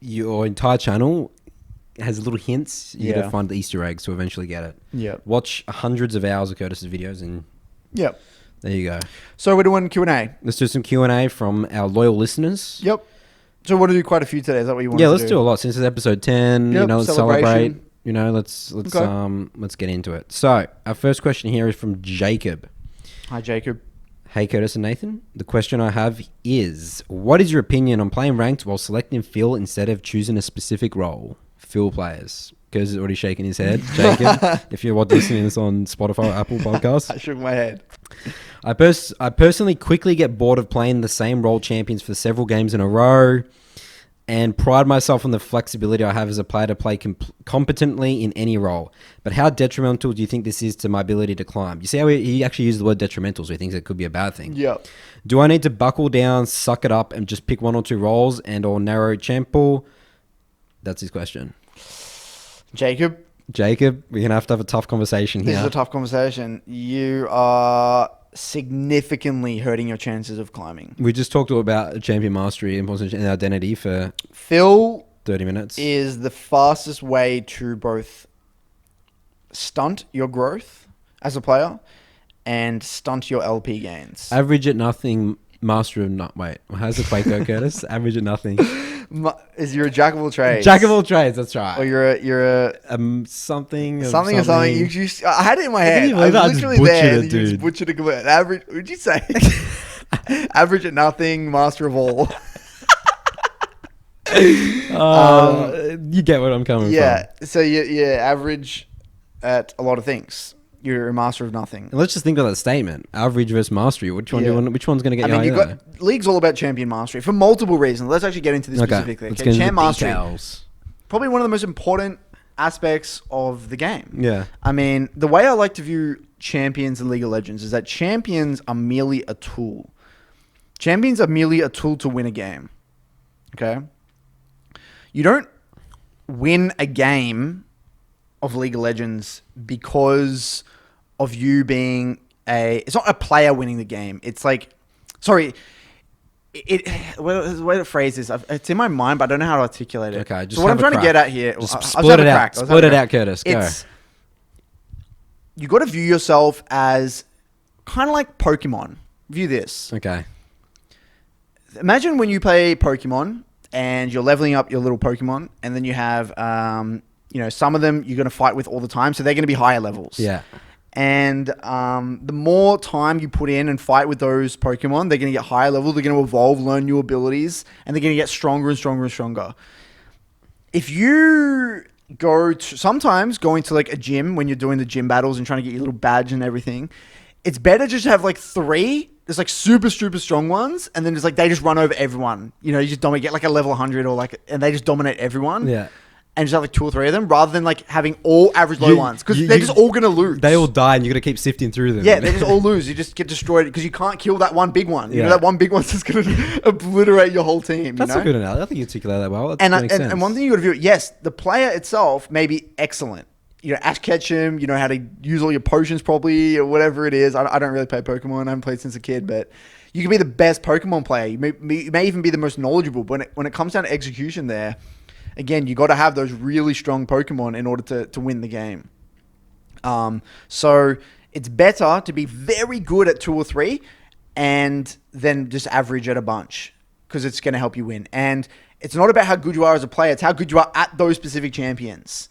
your entire channel has little hints. You got to find the Easter eggs to eventually get it. Yeah. Watch hundreds of hours of Curtis's videos and there you go. So we're doing Q&A. Let's do some Q&A from our loyal listeners. Yep. So we'll do quite a few today. Is that what you want to do? Yeah, let's do a lot since it's episode 10. Yep, you know, let's celebrate. You know, let's get into it. So our first question here is from Jacob. Hi, Jacob. Hey, Curtis and Nathan. The question I have is, what is your opinion on playing ranked while selecting Phil instead of choosing a specific role? Phil players. Curtis is already shaking his head. Jacob, if you're listening to this on Spotify or Apple Podcasts. I shook my head. I personally quickly get bored of playing the same role champions for several games in a row and pride myself on the flexibility I have as a player to play competently in any role. But how detrimental do you think this is to my ability to climb? You see how he actually used the word detrimental, so he thinks it could be a bad thing. Yeah. Do I need to buckle down, suck it up, and just pick 1 or 2 roles and or narrow champ pool? That's his question. Jacob, we're going to have a tough conversation here. This is a tough conversation. You are significantly hurting your chances of climbing. We just talked about champion mastery and identity for Phil 30 minutes. Is the fastest way to both stunt your growth as a player and stunt your LP gains. Average at nothing, master of not. Wait, how's the Quake go, Curtis? Average at nothing. Is you're a jack of all trades. Jack of all trades, that's right. Or you're a something. Something. I had it in my head. I was literally there. You just butchered a word. Average. Would you say? Average at nothing, master of all. You get what I'm coming from. Yeah. So you average at a lot of things. You're a master of nothing. And let's just think about that statement: average versus mastery. Which one's going to get you higher? League's all about champion mastery for multiple reasons. Let's actually get into this specifically. Let's get into champ mastery, details. Probably one of the most important aspects of the game. Yeah. I mean, the way I like to view champions in League of Legends is that champions are merely a tool. Champions are merely a tool to win a game. Okay? You don't win a game of League of Legends because of you being it's not a player winning the game. It's like, sorry, the way to phrase this, it's in my mind, but I don't know how to articulate it. Okay, just so what I'm trying to get at here, just split it out. Split it out, Curtis. Go. You got to view yourself as kind of like Pokemon. View this. Okay. Imagine when you play Pokemon and you're leveling up your little Pokemon, and then you have, some of them you're going to fight with all the time, so they're going to be higher levels. Yeah. And the more time you put in and fight with those Pokemon, they're going to get higher level, they're going to evolve, learn new abilities, and they're going to get stronger and stronger and stronger. If you sometimes going to like a gym when you're doing the gym battles and trying to get your little badge and everything, it's better just to have like 3. There's like super, super strong ones, and then it's like they just run over everyone. You just dominate, get like a level 100 and they just dominate everyone. Yeah. And just have like 2 or 3 of them, rather than like having all average low ones, because they're just all gonna lose. They all die, and you got to keep sifting through them. Yeah, they just all lose. You just get destroyed because you can't kill that one big one. That one big one's just gonna obliterate your whole team. That's a good analogy. I think you articulate that well. And one thing you got to view, yes, the player itself may be excellent. Ash Ketchum, you know how to use all your potions properly or whatever it is. I don't really play Pokemon. I haven't played since a kid, but you can be the best Pokemon player. You may even be the most knowledgeable. But when it comes down to execution there, again, you got to have those really strong Pokemon in order to win the game. So it's better to be very good at 2 or 3 and then just average at a bunch, because it's going to help you win. And it's not about how good you are as a player. It's how good you are at those specific champions.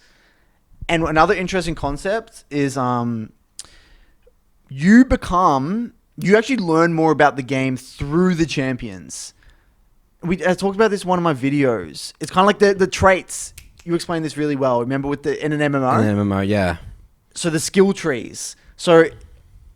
And another interesting concept is you actually learn more about the game through the champions. I talked about this in one of my videos. It's kind of like the traits. You explained this really well. Remember in an MMO? In an MMO, yeah. So the skill trees. So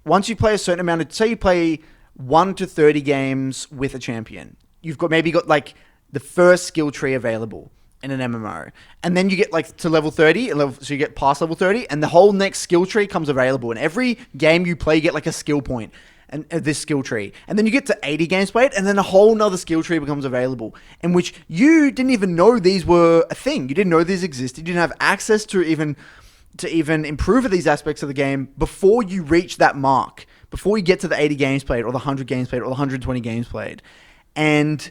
once you play a certain amount of, say you play 1 to 30 games with a champion, you've maybe got like the first skill tree available in an MMO. And then you get like to level 30, so you get past level 30, and the whole next skill tree comes available. And every game you play, you get like a skill point. And this skill tree. And then you get to 80 games played, and then a whole nother skill tree becomes available, in which you didn't even know these were a thing. You didn't know these existed. You didn't have access to even improve these aspects of the game before you reach that mark, before you get to the 80 games played, or the 100 games played, or the 120 games played. And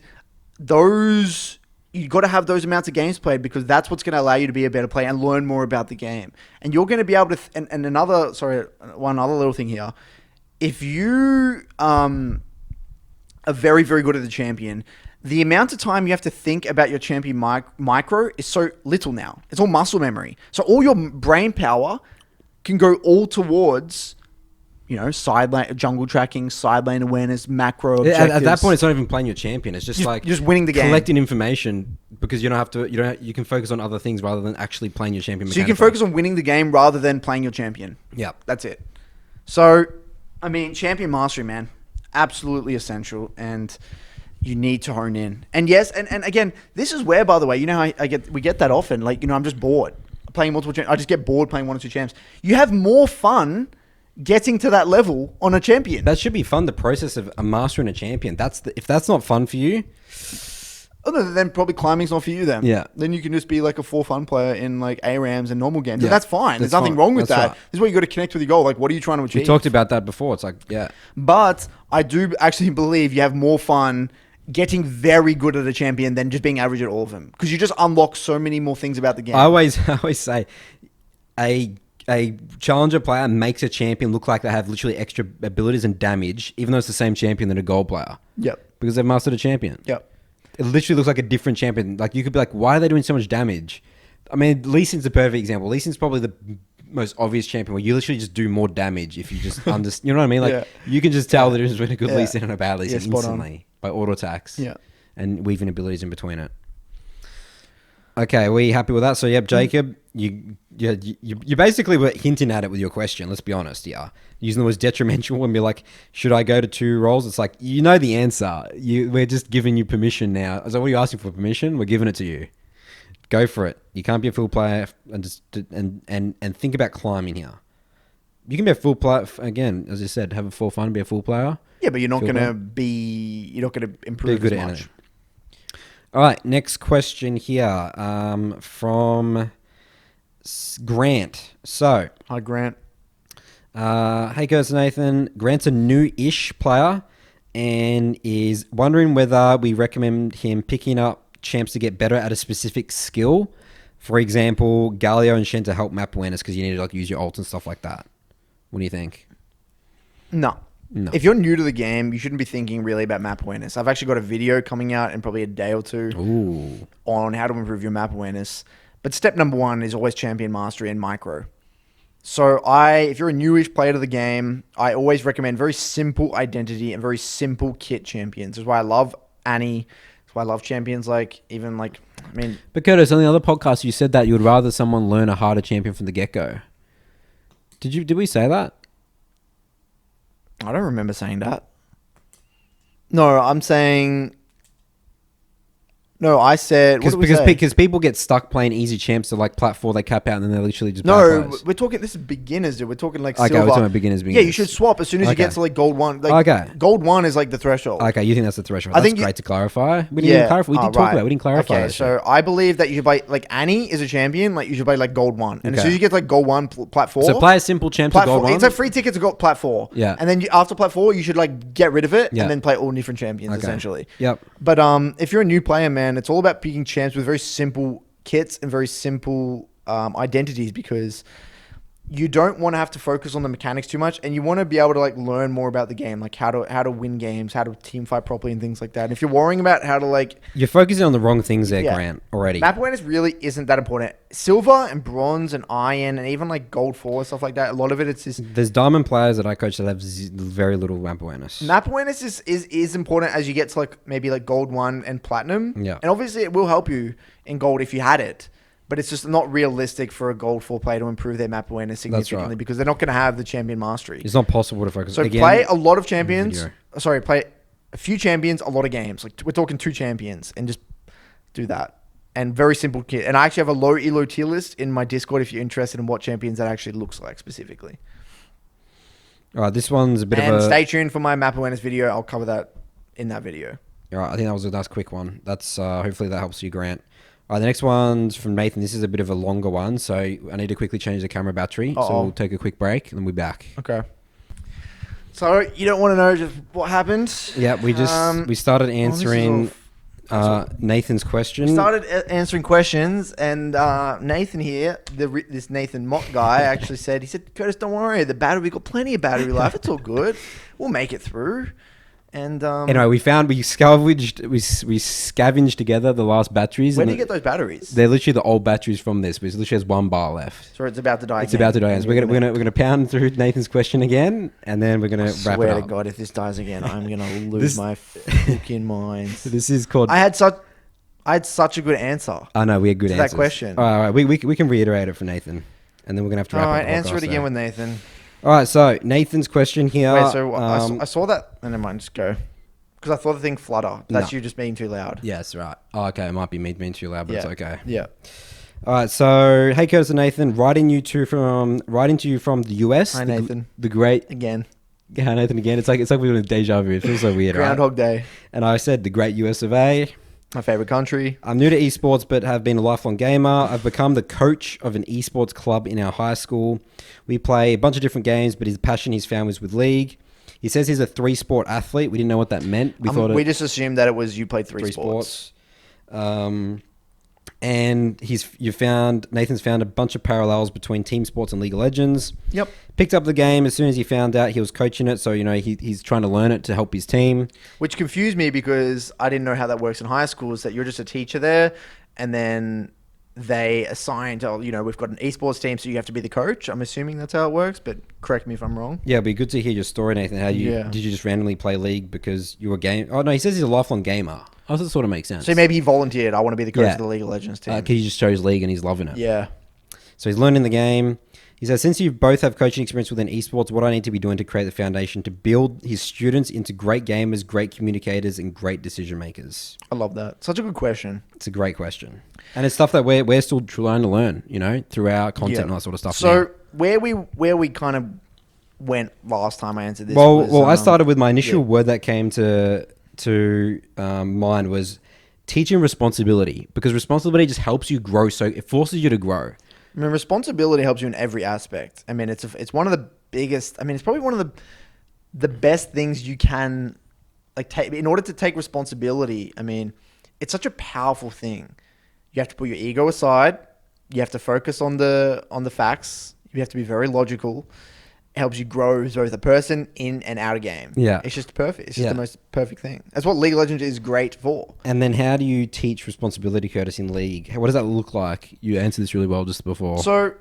you got to have those amounts of games played, because that's what's going to allow you to be a better player and learn more about the game. And you're going to be able to, one other little thing here. If you are very, very good at the champion, the amount of time you have to think about your champion micro is so little now. It's all muscle memory. So all your brain power can go all towards, side lane, jungle tracking, side lane awareness, macro objectives. At that point, it's not even playing your champion. It's just winning the game, collecting information, because you don't have to. You can focus on other things rather than actually playing your champion. So you can focus on winning the game rather than playing your champion. Yeah, that's it. So, champion mastery, man, absolutely essential, and you need to hone in. And yes, and again, this is where, by the way, we get that often. Like, I'm just bored playing multiple champs. I just get bored playing 1 or 2 champs. You have more fun getting to that level on a champion. That should be fun. The process of mastering a champion. If that's not fun for you, then probably climbing's not for you then. Yeah. Then you can just be like a 4-fun player in like ARAMs and normal games. Yeah. And that's fine. There's nothing wrong with that. Right. This is where you got to connect with your goal. Like, what are you trying to achieve? We talked about that before. It's like, yeah. But I do actually believe you have more fun getting very good at a champion than just being average at all of them. Because you just unlock so many more things about the game. I always say a challenger player makes a champion look like they have literally extra abilities and damage, even though it's the same champion than a gold player. Yep. Because they've mastered a champion. Yep. It literally looks like a different champion. Like, you could be like, why are they doing so much damage? Lee Sin's a perfect example. Lee Sin's probably the most obvious champion where you literally just do more damage if you just understand. You know what I mean? Like, you can just tell the difference between a good Lee Sin and a bad Lee Sin instantly by auto attacks and weaving abilities in between it. Okay, are we happy with that? So, yep, Jacob, you basically were hinting at it with your question. Let's be honest, yeah. Using the words detrimental and be like, should I go to 2 roles? It's like, you know the answer. We're just giving you permission now. So, what are you asking for permission? We're giving it to you. Go for it. You can't be a full player and think about climbing here. You can be a full player again, as you said, have a full fun, be a full player. Yeah, but you're not gonna improve as much. All right, next question here from Grant. So, hi Grant. Hey, Curtis Nathan. Grant's a new-ish player and is wondering whether we recommend him picking up champs to get better at a specific skill. For example, Galio and Shen to help map awareness because you need to like use your ult and stuff like that. What do you think? No. If you're new to the game, you shouldn't be thinking really about map awareness. I've actually got a video coming out in probably a day or two on how to improve your map awareness. But step number 1 is always champion mastery and micro. So if you're a newish player to the game, I always recommend very simple identity and very simple kit champions. That's why I love Annie. That's why I love champions but Curtis, on the other podcast, you said that you would rather someone learn a harder champion from the get-go. Did we say that? I don't remember saying that. No, I'm saying... No, I said... Because people get stuck playing easy champs to like plat 4, they cap out, and then they're literally just No, we're talking... This is beginners, dude. We're talking like silver. Okay, we're talking about beginners. Yeah, you should swap as soon as you get to like gold 1. Like, gold 1 is like the threshold. Okay, you think that's the threshold. That's great to clarify. We didn't clarify. We did talk about it. We didn't clarify Okay, so I believe that you should play... Like, Annie is a champion. Like, you should play like gold 1. And as soon as you get like gold 1, plat 4... So play a simple champ to gold 1. It's a free ticket to go plat 4. Yeah. And then after plat 4, you should like get rid of it and then play all different champions, essentially. Yep. But if you're a new player, man, it's all about picking champs with very simple kits and very simple identities, because you don't want to have to focus on the mechanics too much, and you want to be able to like learn more about the game, like how to win games, how to team fight properly, and things like that. And if you're worrying about how to like, you're focusing on the wrong things there, Grant. Already, map awareness really isn't that important. Silver and bronze and iron and even like gold 4 and stuff like that. A lot of it's just there's diamond players that I coach that have very little map awareness. Map awareness is important as you get to like maybe like gold 1 and platinum. Yeah, and obviously it will help you in gold if you had it. But it's just not realistic for a gold 4 player to improve their map awareness significantly because they're not going to have the champion mastery. It's not possible to focus. So play a lot of champions. Play a few champions, a lot of games. Like we're talking 2 champions, and just do that. And very simple kit. And I actually have a low elo tier list in my Discord if you're interested in what champions that actually looks like specifically. All right, this one's a bit of a... And stay tuned for my map awareness video. I'll cover that in that video. All right, I think that was a nice quick one. That's hopefully that helps you, Grant. All right, the next one's from Nathan. This is a bit of a longer one, so I need to quickly change the camera battery. So we'll take a quick break, and then we'll be back. Okay. So you don't want to know just what happened? Yeah, we started answering Nathan's question. We started answering questions, and Nathan here, this Nathan Mott guy, actually said, Curtis, don't worry, we got plenty of battery life. It's all good. We'll make it through. And anyway, we scavenged together the last batteries. Where did you get those batteries? They're literally the old batteries from this, but it literally has 1 bar left. So it's about to die. It's about to die. So we're gonna pound through Nathan's question again, and then we're gonna wrap it up. Swear to God, if this dies again, I'm gonna lose my fucking mind. This is called. I had such a good answer. I know we had good answers. That question. All right, we can reiterate it for Nathan, and then we're gonna have to wrap up. All right, answer it again with Nathan. All right, so Nathan's question here. Wait, so I saw that. Never mind, just go. Because I thought the thing flutter. That's you just being too loud. Yes, right. Oh, okay, it might be me being too loud, but it's okay. Yeah. All right, so hey, Curtis and Nathan, writing to you from the US. Hi, Nathan. The great again. Yeah, Nathan again. It's like we're doing a deja vu. It feels so weird. Groundhog Day. And I said the great US of A. My favorite country. I'm new to esports, but have been a lifelong gamer. I've become the coach of an esports club in our high school. We play a bunch of different games, but his passion he's found was with League. He says he's a 3-sport athlete. We didn't know what that meant. We just assumed that it was you played three sports. And Nathan's found a bunch of parallels between team sports and League of Legends. Yep. Picked up the game as soon as he found out he was coaching it. So, he's trying to learn it to help his team. Which confused me because I didn't know how that works in high school, is that you're just a teacher there and then they assigned, we've got an esports team, so you have to be the coach. I'm assuming that's how it works, but correct me if I'm wrong. Yeah, it'd be good to hear your story, Nathan. Did you just randomly play League because you were a game? Oh, no, he says he's a lifelong gamer. Oh, that sort of makes sense. So maybe he volunteered. I want to be the coach of the League of Legends team. He just chose League and he's loving it. Yeah. So he's learning the game. He says, since you both have coaching experience within esports, what I need to be doing to create the foundation to build his students into great gamers, great communicators, and great decision makers? I love that. Such a good question. It's a great question. And it's stuff that we're still trying to learn, through our content and that sort of stuff. So where we kind of went last time I answered this. Well, I started with my initial word that came to mind was teaching responsibility, because responsibility just helps you grow. So it forces you to grow. I mean, responsibility helps you in every aspect. I mean, it's one of the biggest. I mean, it's probably one of the best things you can take in order to take responsibility. I mean, it's such a powerful thing. You have to put your ego aside. You have to focus on the facts. You have to be very logical. It helps you grow as both a person in and out of game. Yeah. It's just perfect. It's just the most perfect thing. That's what League of Legends is great for. And then how do you teach responsibility, Curtis, in League? What does that look like? You answered this really well just before. So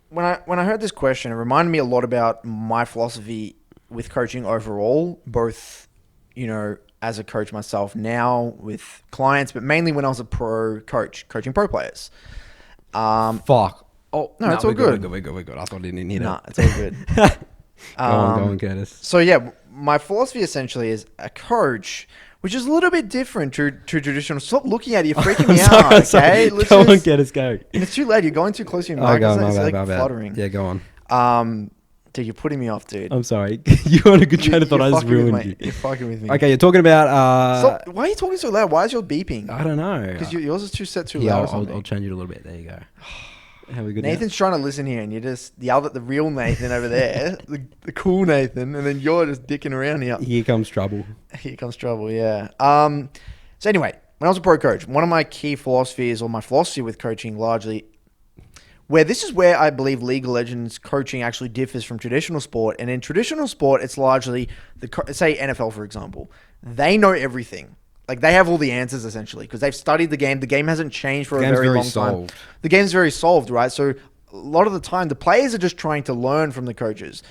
when I heard this question, it reminded me a lot about my philosophy with coaching overall, both, as a coach myself now with clients, but mainly when I was a pro coach, coaching pro players. Fuck. Oh, no, it's all good. We're good. I thought I didn't need it. No, it's all good. Go on, Curtis. So yeah, my philosophy essentially is a coach, which is a little bit different to traditional. Stop looking at it. You're freaking me out, okay? Go on, Curtis, go. It's too late. You're going too close to your mic. My bad. Fluttering. Yeah, go on. Dude, you're putting me off, dude. I'm sorry. You were on a good train of thought. I just ruined you. You're fucking with me. Okay, you're talking about... Stop. Why are you talking so loud? Why is your beeping? I don't know. Because yours is too loud. I'll change it a little bit. There you go. How we good Nathan's trying to listen here, and you just yelled at the real Nathan over there, the cool Nathan, and then you're just dicking around here. Here comes trouble. Here comes trouble, yeah. So anyway, when I was a pro coach, one of my key philosophies, or my philosophy with coaching largely, this is where I believe League of Legends coaching actually differs from traditional sport. And in traditional sport, it's largely, say NFL, for example, they know everything. Like, they have all the answers, essentially, because they've studied the game. The game hasn't changed for a very long time. The game's very solved, right? So a lot of the time, the players are just trying to learn from the coaches.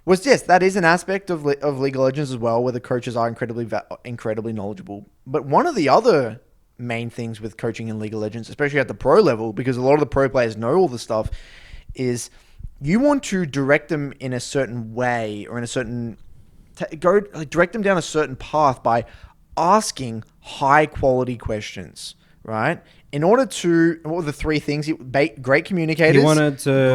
Yes, that is an aspect of League of Legends as well, where the coaches are incredibly knowledgeable. But one of the other main things with coaching in League of Legends, especially at the pro level, because a lot of the pro players know all the stuff, is you want to direct them in a certain way, or in a certain... direct them down a certain path by asking high quality questions, right? In order to, what were the three things? Great communicators. You wanted to,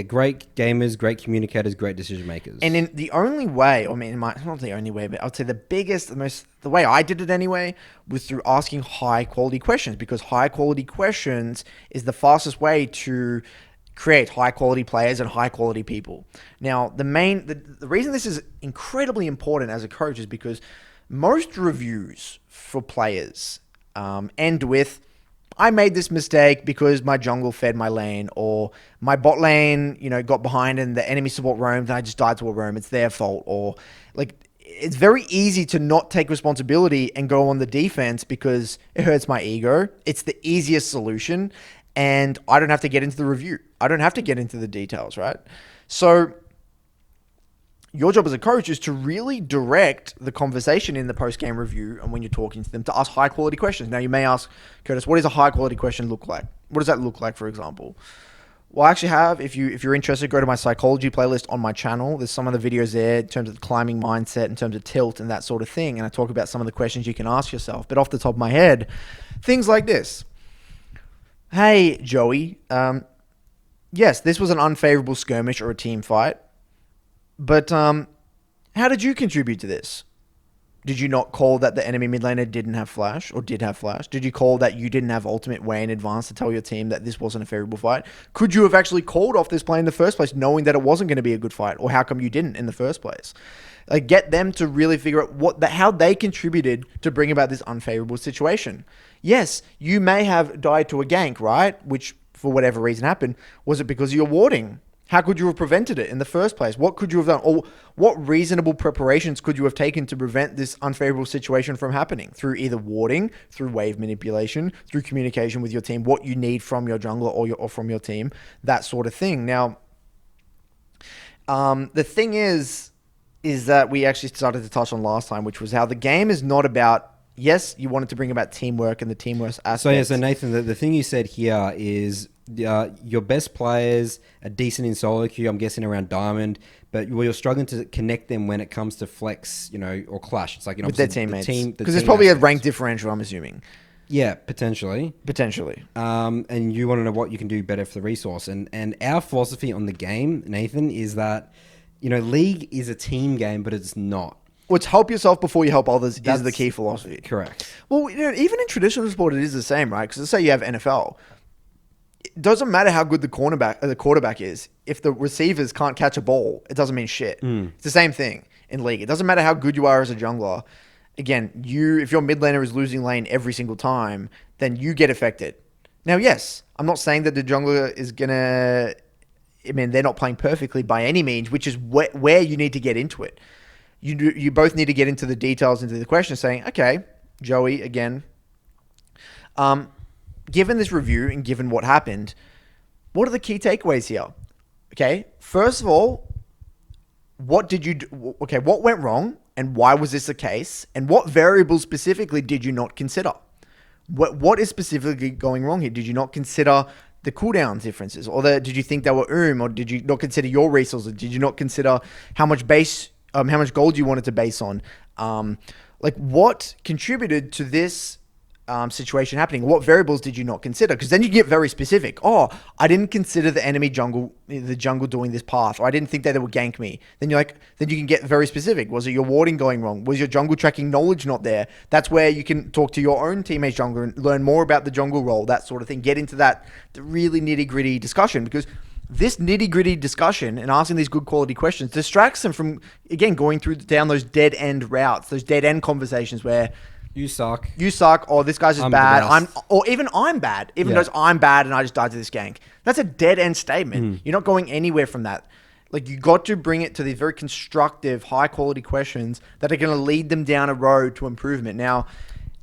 great gamers, great communicators, great decision makers. And in the only way, not the only way, but I would say the way I did it anyway, was through asking high quality questions, because high quality questions is the fastest way to create high quality players and high quality people. Now, the reason this is incredibly important as a coach is because most reviews for players end with, I made this mistake because my jungle fed my lane, or my bot lane, got behind and the enemy support roamed and I just died to a roam. It's their fault. Or it's very easy to not take responsibility and go on the defense because it hurts my ego. It's the easiest solution, and I don't have to get into the review. I don't have to get into the details, right? So your job as a coach is to really direct the conversation in the post-game review, and when you're talking to them, to ask high-quality questions. Now, you may ask, Curtis, what does a high-quality question look like? What does that look like, for example? Well, I actually have, if you're interested, go to my psychology playlist on my channel. There's some of the videos there in terms of the climbing mindset, in terms of tilt and that sort of thing, and I talk about some of the questions you can ask yourself. But off the top of my head, things like this. Hey, Joey, yes, this was an unfavorable skirmish or a team fight. But how did you contribute to this? Did you not call that the enemy mid laner didn't have flash, or did have flash? Did you call that you didn't have ultimate way in advance to tell your team that this wasn't a favorable fight? Could you have actually called off this play in the first place, knowing that it wasn't going to be a good fight? Or how come you didn't in the first place? Get them to really figure out how they contributed to bring about this unfavorable situation. Yes, you may have died to a gank, right? Which, for whatever reason, happened. Was it because of your warding? How could you have prevented it in the first place? What could you have done? Or what reasonable preparations could you have taken to prevent this unfavorable situation from happening? Through either warding, through wave manipulation, through communication with your team, what you need from your jungler or from your team, that sort of thing. Now, the thing is that we actually started to touch on last time, which was how the game is not about, yes, you wanted to bring about teamwork and the teamwork aspect. So Nathan, the thing you said here is your best players are decent in SoloQ, I'm guessing around Diamond, but you're struggling to connect them when it comes to Flex, or Clash. It's like, with their teammates. Because there's probably a rank differential, I'm assuming. Yeah, potentially. And you want to know what you can do better for the resource. And our philosophy on the game, Nathan, is that League is a team game, but it's not. Well, it's help yourself before you help others is the key philosophy. Correct. Well, even in traditional sport, it is the same, right? Because let's say you have NFL. It doesn't matter how good the quarterback is. If the receivers can't catch a ball, it doesn't mean shit. It's the same thing in League. It doesn't matter how good you are as a jungler. Again, if your mid laner is losing lane every single time, then you get affected. Now, yes, I'm not saying that the jungler is going to... I mean, they're not playing perfectly by any means, which is where you need to get into it. You both need to get into the details, into the question, saying, okay, Joey, again, given this review and given what happened, what are the key takeaways here? Okay, first of all, what did you do? Okay, what went wrong and why was this the case? And what variables specifically did you not consider? What is specifically going wrong here? Did you not consider the cooldown differences? Or did you think they were or did you not consider your resources? Did you not consider how much gold you wanted to base on? What contributed to this situation happening? What variables did you not consider? Because then you get very specific. Oh, I didn't consider the enemy jungle doing this path, or I didn't think that they would gank me. Then you can get very specific. Was it your warding going wrong? Was your jungle tracking knowledge not there? That's where you can talk to your own teammates jungler and learn more about the jungle role, that sort of thing. Get into the really nitty gritty discussion, because this nitty gritty discussion and asking these good quality questions distracts them from, again, going down those dead end routes, those dead end conversations where you suck. Or this guy's just bad. I'm bad. Even though I'm bad and I just died to this gank. That's a dead end statement. You're not going anywhere from that. You got to bring it to these very constructive, high quality questions that are going to lead them down a road to improvement. Now,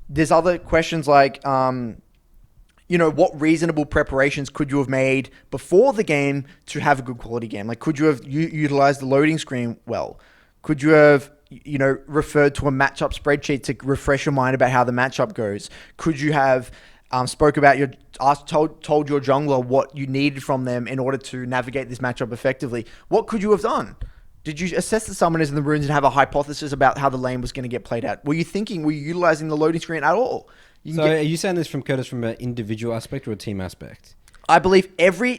there's other questions like, what reasonable preparations could you have made before the game to have a good quality game? Could you have utilized the loading screen well? Could you have referred to a matchup spreadsheet to refresh your mind about how the matchup goes? Could you have told your jungler what you needed from them in order to navigate this matchup effectively? What could you have done? Did you assess the summoners in the runes and have a hypothesis about how the lane was going to get played out? Were you utilizing the loading screen at all? Are you saying this from an individual aspect or a team aspect? I believe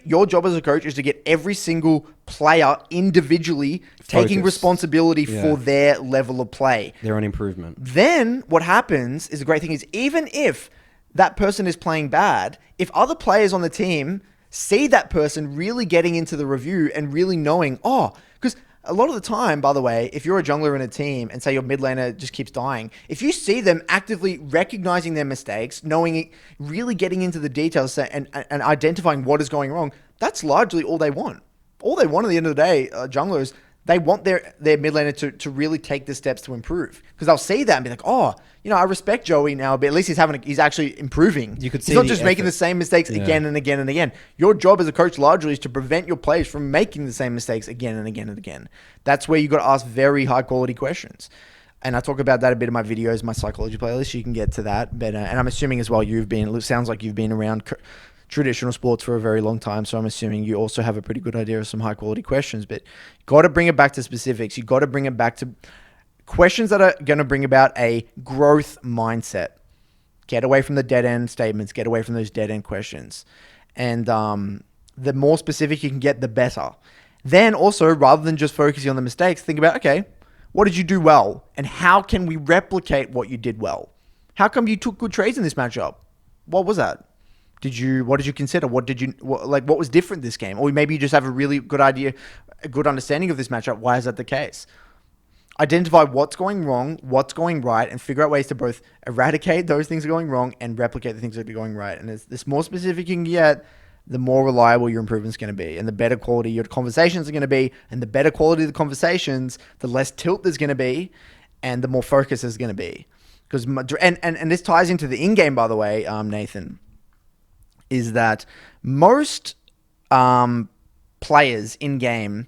your job as a coach is to get every single player individually taking responsibility for their level of play. Their own improvement. Then what happens is, the great thing is, even if that person is playing bad, if other players on the team see that person really getting into the review and really knowing, because a lot of the time, by the way, if you're a jungler in a team and say your mid laner just keeps dying, if you see them actively recognizing their mistakes, knowing it, really getting into the details and identifying what is going wrong, that's largely all they want. All they want at the end of the day, junglers, they want their mid laner to really take the steps to improve. Because they'll see that and be like, I respect Joey now, but at least he's actually improving. He's not just making the same mistakes again and again and again. Your job as a coach largely is to prevent your players from making the same mistakes again and again and again. That's where you got to ask very high quality questions. And I talk about that a bit in my videos, my psychology playlist. You can get to that. But and I'm assuming as well, it sounds like you've been around traditional sports for a very long time, so I'm assuming you also have a pretty good idea of some high quality questions. But you got to bring it back to specifics. You got to bring it back to questions that are going to bring about a growth mindset. Get away from the dead end statements. Get away from those dead end questions. And the more specific you can get, the better. Then also, rather than just focusing on the mistakes, think about, okay, what did you do well? And how can we replicate what you did well? How come you took good trades in this matchup? What was that? What did you consider? What was different this game? Or maybe you just have a really good idea, a good understanding of this matchup. Why is that the case? Identify what's going wrong, what's going right, and figure out ways to both eradicate those things that are going wrong and replicate the things that are going right. And the more specific you can get, the more reliable your improvement's going to be, and the better quality your conversations are going to be, and the better quality of the conversations, the less tilt there's going to be, and the more focus there's going to be. Because and this ties into the in-game, by the way, Nathan, is that most players in-game,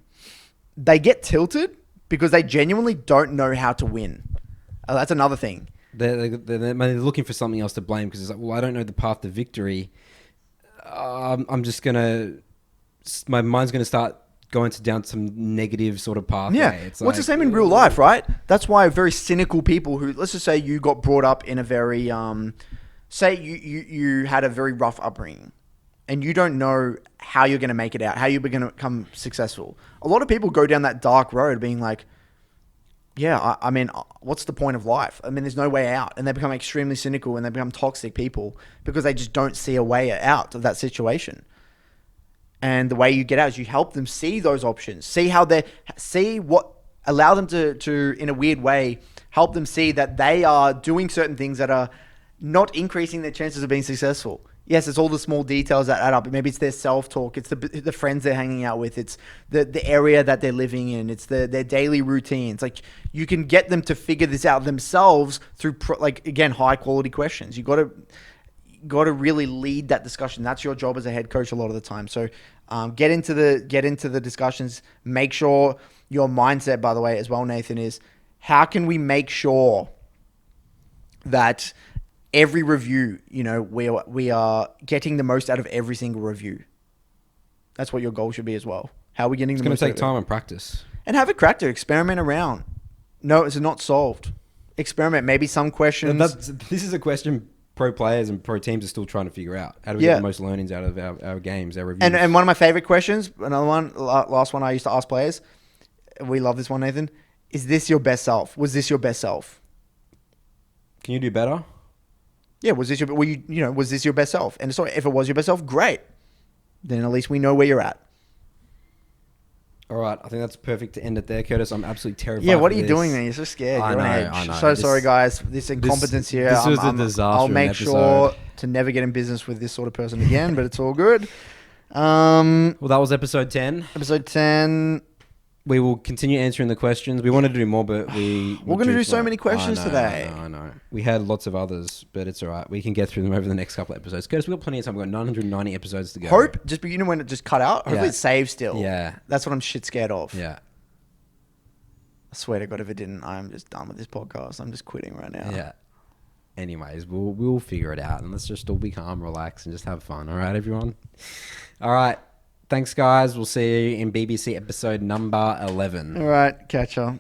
they get tilted because they genuinely don't know how to win. That's another thing. They're looking for something else to blame because it's like, well, I don't know the path to victory. I'm just going to... My mind's going to start going down some negative sort of pathway. Yeah. It's the same in real life, right? That's why very cynical people who... Let's just say you got brought up in a very... say you had a very rough upbringing. and you don't know how you're going to make it out, how you're going to become successful. A lot of people go down that dark road being like, yeah, I mean, what's the point of life? I mean, there's no way out. And they become extremely cynical and they become toxic people because they just don't see a way out of that situation. And the way you get out is you help them see those options, allow them to, in a weird way, help them see that they are doing certain things that are not increasing their chances of being successful. Yes, it's all the small details that add up. Maybe it's their self-talk. It's the friends they're hanging out with. It's the area that they're living in. It's their daily routines. Like, you can get them to figure this out themselves through, again, high-quality questions. You got to really lead that discussion. That's your job as a head coach a lot of the time. So get into the discussions. Make sure your mindset, by the way, as well, Nathan, is how can we make sure that every review, we are getting the most out of every single review. That's what your goal should be as well. How are we getting the most out of it? It's going to take time and practice. And have a cracker. Experiment around. No, it's not solved. Experiment. Maybe some questions. This is a question pro players and pro teams are still trying to figure out. How do we get the most learnings out of our games, our reviews? And one of my favorite questions, another one, last one I used to ask players, we love this one, Nathan. Is this your best self? Was this your best self? Can you do better? Yeah, was this your best self? And so if it was your best self, great. Then at least we know where you're at. All right, I think that's perfect to end it there, Curtis. I'm absolutely terrified. Yeah, what are you doing, man? You're so scared. You're on edge. I know. So sorry, guys. This incompetence here. This was a disaster. I'll make sure to never get in business with this sort of person again, but it's all good. Well, that was episode 10. Episode 10. We will continue answering the questions. We wanted to do more, but we're going to do so many questions today. I know. We had lots of others, but it's all right. We can get through them over the next couple of episodes. Curtis, we've got plenty of time. We've got 990 episodes to go. Hope, when it just cut out, hopefully it saves still. Yeah. That's what I'm shit scared of. Yeah. I swear to God, if it didn't, I'm just done with this podcast. I'm just quitting right now. Yeah. Anyways, we'll figure it out, and let's just all be calm, relax, and just have fun. All right, everyone? All right. Thanks, guys. We'll see you in BBC episode number 11. All right. Catch ya.